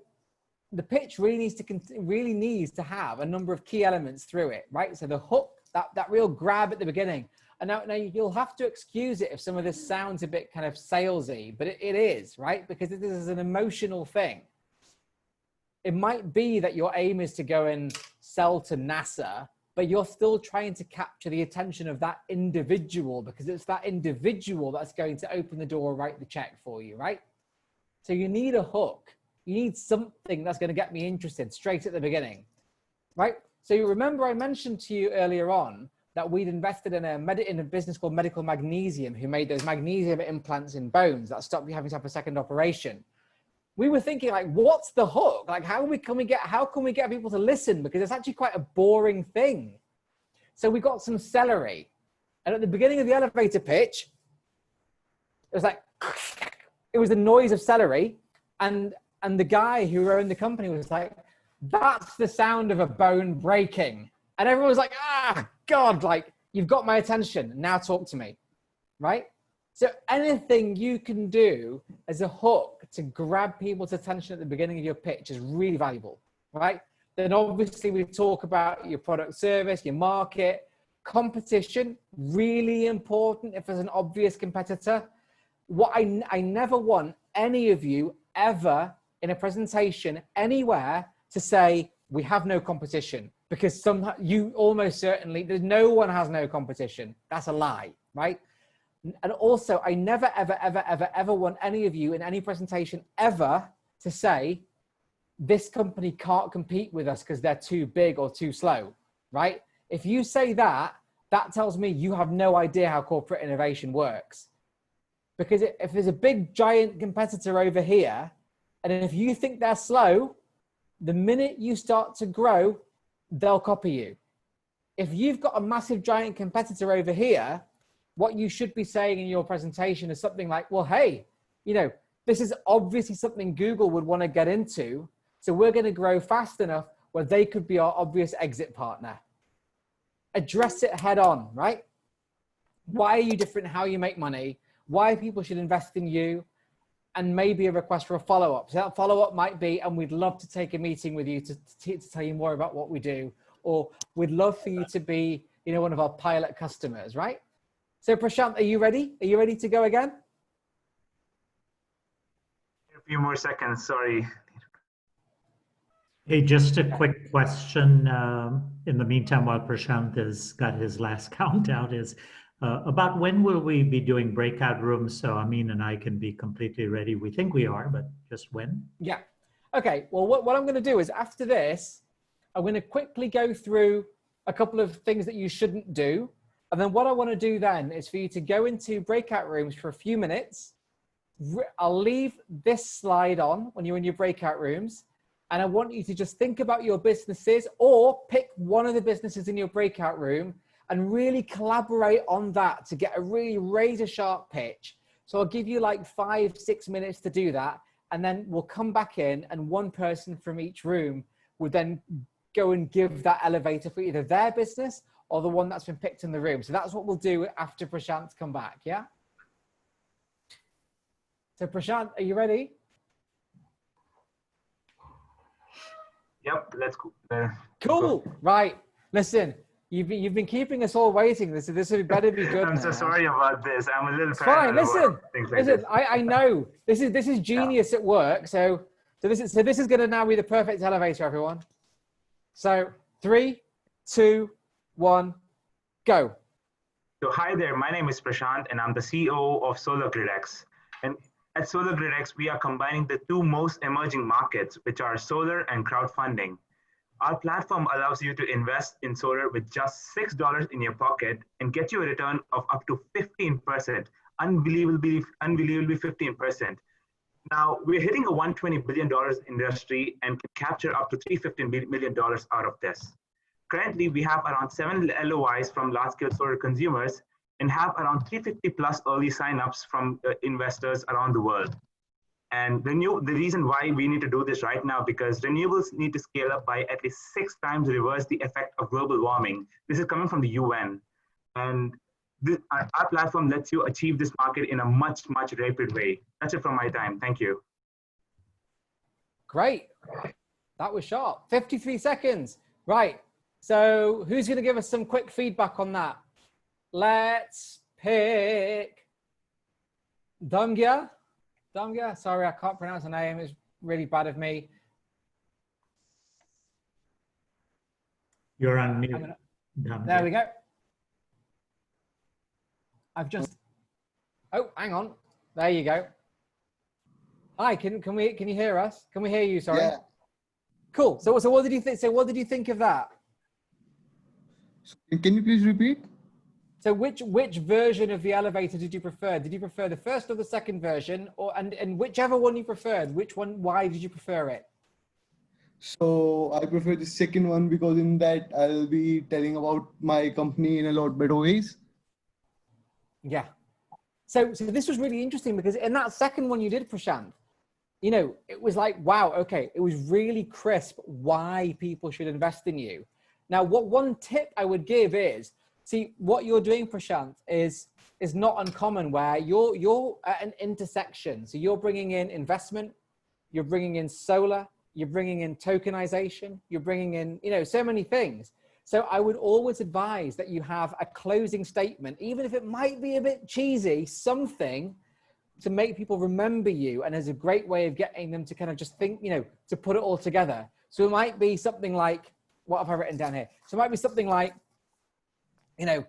the pitch really needs to have a number of key elements through it, right? So the hook, that real grab at the beginning. And now you'll have to excuse it if some of this sounds a bit kind of salesy, but it is, right? Because this is an emotional thing. It might be that your aim is to go and sell to NASA, but you're still trying to capture the attention of that individual because it's that individual that's going to open the door, write the check for you, right? So you need a hook. You need something that's going to get me interested straight at the beginning, right? So you remember I mentioned to you earlier on that we'd invested in a business called Medical Magnesium, who made those magnesium implants in bones that stopped you having to have a second operation. We were thinking, like, what's the hook? Like, how can we get people to listen? Because it's actually quite a boring thing. So we got some celery, and at the beginning of the elevator pitch, it was like, it was the noise of celery, and the guy who owned the company was like, that's the sound of a bone breaking. And everyone was like, ah, God, like, you've got my attention. Now talk to me, right? So anything you can do as a hook to grab people's attention at the beginning of your pitch is really valuable, right? Then obviously we talk about your product service, your market, competition, really important if there's an obvious competitor. What I never want any of you ever in a presentation anywhere to say, we have no competition, because somehow you almost certainly, no one has no competition. That's a lie, right? And also, I never, ever, ever, ever, ever want any of you in any presentation ever to say, this company can't compete with us because they're too big or too slow, right? If you say that, that tells me you have no idea how corporate innovation works. Because if there's a big giant competitor over here, and if you think they're slow, the minute you start to grow, they'll copy you. If you've got a massive giant competitor over here, what you should be saying in your presentation is something like, well, hey, you know, this is obviously something Google would want to get into. So we're going to grow fast enough where they could be our obvious exit partner. Address it head on, right? Why are you different? How you make money? Why people should invest in you? And maybe a request for a follow-up. So that follow-up might be, and we'd love to take a meeting with you to tell you more about what we do, or we'd love for you to be, you know, one of our pilot customers, right? So Prashant, are you ready? Are you ready to go again? A few more seconds, sorry. Hey, just a quick question. In the meantime, while Prashant has got his last countdown, is about when will we be doing breakout rooms so Amin and I can be completely ready? We think we are, but just when? Yeah. Okay. Well, what I'm going to do is after this, I'm going to quickly go through a couple of things that you shouldn't do. And then what I want to do then is for you to go into breakout rooms for a few minutes, I'll leave this slide on when you're in your breakout rooms. And I want you to just think about your businesses or pick one of the businesses in your breakout room and really collaborate on that to get a really razor sharp pitch. So I'll give you like 5-6 minutes to do that. And then we'll come back in and one person from each room will then go and give that elevator for either their business or the one that's been picked in the room. So that's what we'll do after Prashant's come back, yeah? So Prashant, are you ready? Yep, let's go. Cool. Right. Listen, you've been keeping us all waiting. This better be good. I'm now. so sorry about this. I'm a little It's fine. Listen, like listen. I know this is genius at work. So this is going to now be the perfect elevator, everyone. So 3, 2, 1, go. So hi there. My name is Prashant, and I'm the CEO of Solar Grid X. And at Solar Grid X, we are combining the two most emerging markets, which are solar and crowdfunding. Our platform allows you to invest in solar with just $6 in your pocket and get you a return of up to 15%, unbelievably 15%. Now, we're hitting a $120 billion industry and can capture up to $350 million out of this. Currently, we have around 7 LOIs from large-scale solar consumers and have around 350 plus early signups from investors around the world. And the reason why we need to do this right now, because renewables need to scale up by at least 6 times to reverse the effect of global warming. This is coming from the UN. And our platform lets you achieve this market in a much, much rapid way. That's it from my time. Thank you. Great. That was sharp. 53 seconds. Right. So who's going to give us some quick feedback on that? Let's pick Damgya. Damgya, sorry, I can't pronounce the name. It's really bad of me. You're on mute. There we go. I've just, oh, hang on. There you go. Hi, can you hear us? Can we hear you? Sorry. Yeah. Cool. So what did you think? So what did you think of that? Can you please repeat? So which version of the elevator did you prefer? Did you prefer the first or the second version, and whichever one you preferred? Which one? Why did you prefer it? So I prefer the second one because in that I'll be telling about my company in a lot better ways. Yeah. So this was really interesting because in that second one you did, Prashant, you know, it was like, wow, okay, it was really crisp why people should invest in you. Now, what one tip I would give is, see, what you're doing, Prashant, is not uncommon, where you're at an intersection. So you're bringing in investment, you're bringing in solar, you're bringing in tokenization, you're bringing in, you know, so many things. So I would always advise that you have a closing statement, even if it might be a bit cheesy, something to make people remember you, and as a great way of getting them to kind of just think, you know, to put it all together. So it might be something like, what have I written down here? So it might be something like, you know,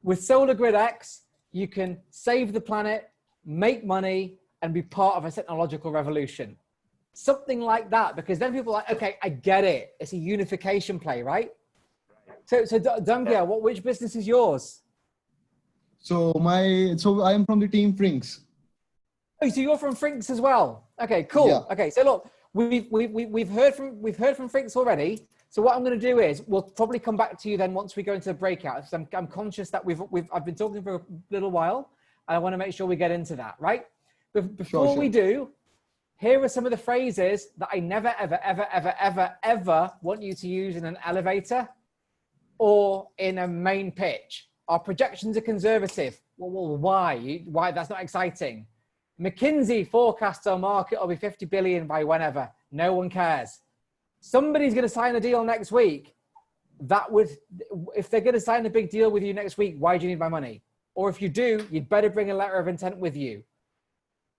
with Solar Grid X, you can save the planet, make money, and be part of a technological revolution. Something like that, because then people are like, okay, I get it. It's a unification play, right? So Damgya, which business is yours? So I am from the team Frinks. Oh, so you're from Frinks as well. Okay, cool. Yeah. Okay, so look, we've heard from Frinks already. So what I'm going to do is we'll probably come back to you then once we go into the breakout. So I'm conscious that I've been talking for a little while, and I want to make sure we get into that, right? But before we do, here are some of the phrases that I never, ever, ever, ever, ever, ever want you to use in an elevator or in a main pitch. Our projections are conservative. Well, why? Why? That's not exciting. McKinsey forecasts our market will be 50 billion by whenever. No one cares. Somebody's going to sign a deal next week. If they're going to sign a big deal with you next week, why do you need my money? Or if you do, you'd better bring a letter of intent with you.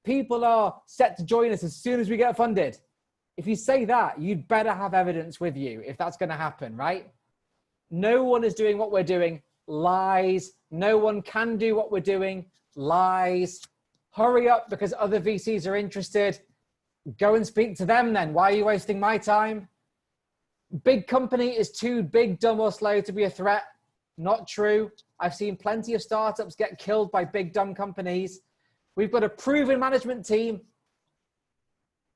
People are set to join us as soon as we get funded. If you say that, you'd better have evidence with you if that's going to happen, right? No one is doing what we're doing. Lies. No one can do what we're doing. Lies. Hurry up because other VCs are interested. Go and speak to them then. Why are you wasting my time? Big company is too big, dumb, or slow to be a threat. Not true. I've seen plenty of startups get killed by big, dumb companies. We've got a proven management team.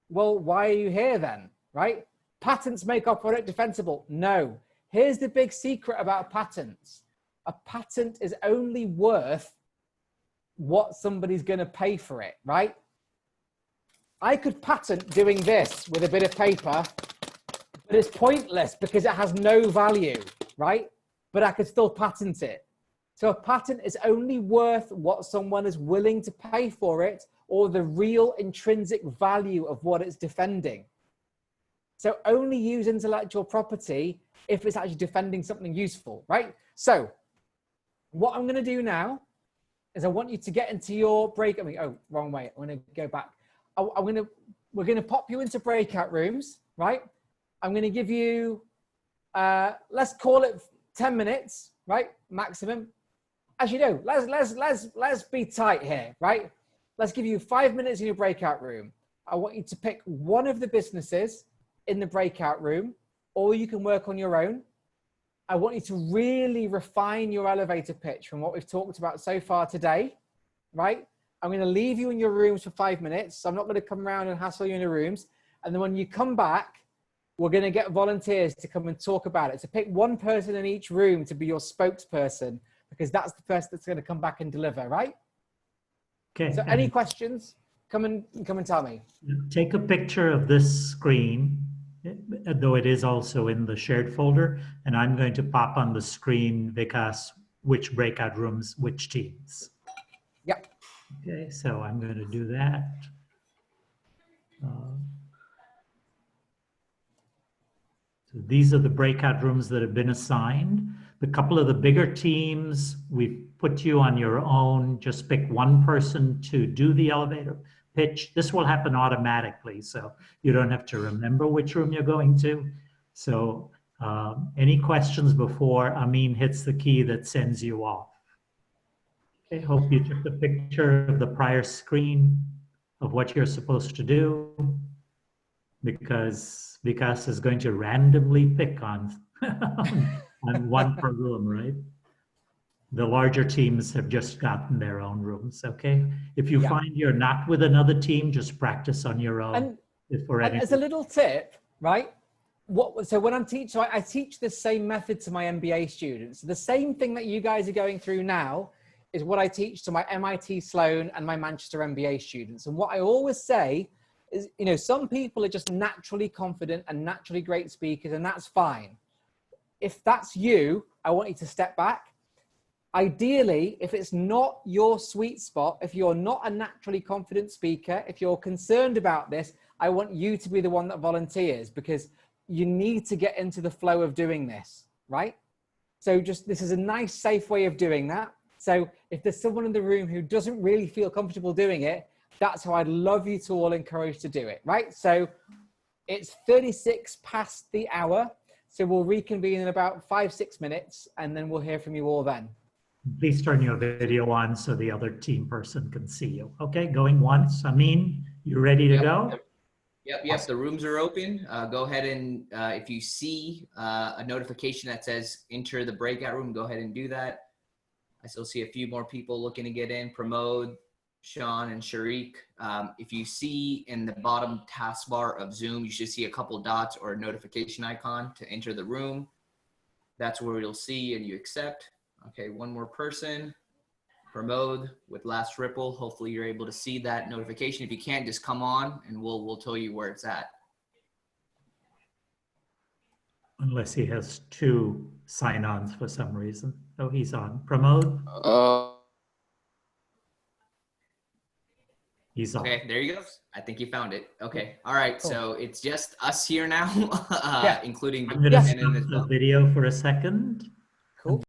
Well, why are you here then, right? Patents make our product defensible. No. Here's the big secret about patents. A patent is only worth what somebody's going to pay for it, right? I could patent doing this with a bit of paper, but it's pointless because it has no value, right? But I could still patent it. So a patent is only worth what someone is willing to pay for it or the real intrinsic value of what it's defending. So only use intellectual property if it's actually defending something useful, right? So what I'm going to do now is I want you to get into your break. I mean, oh, wrong way. I'm going to go back. We're going to pop you into breakout rooms, right? I'm going to give you, let's call it 10 minutes, right? Maximum. As you know, let's be tight here, right? Let's give you 5 minutes in your breakout room. I want you to pick one of the businesses in the breakout room, or you can work on your own. I want you to really refine your elevator pitch from what we've talked about so far today, right? I'm going to leave you in your rooms for 5 minutes. So I'm not going to come around and hassle you in your rooms. And then when you come back, we're going to get volunteers to come and talk about it. So pick one person in each room to be your spokesperson, because that's the person that's going to come back and deliver, right? Okay. So any questions? Come and tell me. Take a picture of this screen, though it is also in the shared folder, and I'm going to pop on the screen, Vikas, which breakout rooms, which teams. Yep. Okay, so I'm going to do that. So these are the breakout rooms that have been assigned. The couple of the bigger teams, we've put you on your own. Just pick one person to do the elevator pitch. This will happen automatically, so you don't have to remember which room you're going to. So any questions before Amin hits the key that sends you off? Okay, hope you took a picture of the prior screen of what you're supposed to do, because Vikas is going to randomly pick on one per room, right? The larger teams have just gotten their own rooms, okay? If you find you're not with another team, just practice on your own. And as a little tip, right? So when I'm teaching, so I teach the same method to my MBA students. The same thing that you guys are going through now is what I teach to my MIT Sloan and my Manchester MBA students. And what I always say is, you know, some people are just naturally confident and naturally great speakers, and that's fine. If that's you, I want you to step back. Ideally, if it's not your sweet spot, if you're not a naturally confident speaker, if you're concerned about this, I want you to be the one that volunteers, because you need to get into the flow of doing this, right? So this is a nice, safe way of doing that. So if there's someone in the room who doesn't really feel comfortable doing it, that's how I'd love you to all encourage to do it, right? So it's 36 past the hour. So we'll reconvene in about 5-6 minutes, and then we'll hear from you all then. Please turn your video on so the other team person can see you. Okay, going once. Amin, you ready to go? Yep, the rooms are open. Go ahead and if you see a notification that says enter the breakout room, go ahead and do that. I still see a few more people looking to get in. Pramod, Sean, and Sharik. If you see in the bottom taskbar of Zoom, you should see a couple dots or a notification icon to enter the room. That's where you'll see and you accept. Okay, one more person. Pramod with Last Ripple. Hopefully you're able to see that notification. If you can't, just come on and we'll tell you where it's at. Unless he has 2 sign-ons for some reason. Oh, he's on. Pramod? He's on. Okay, there you go. I think you found it. Okay, all right. Cool. So it's just us here now, including I'm going to stop the video for a second. Cool.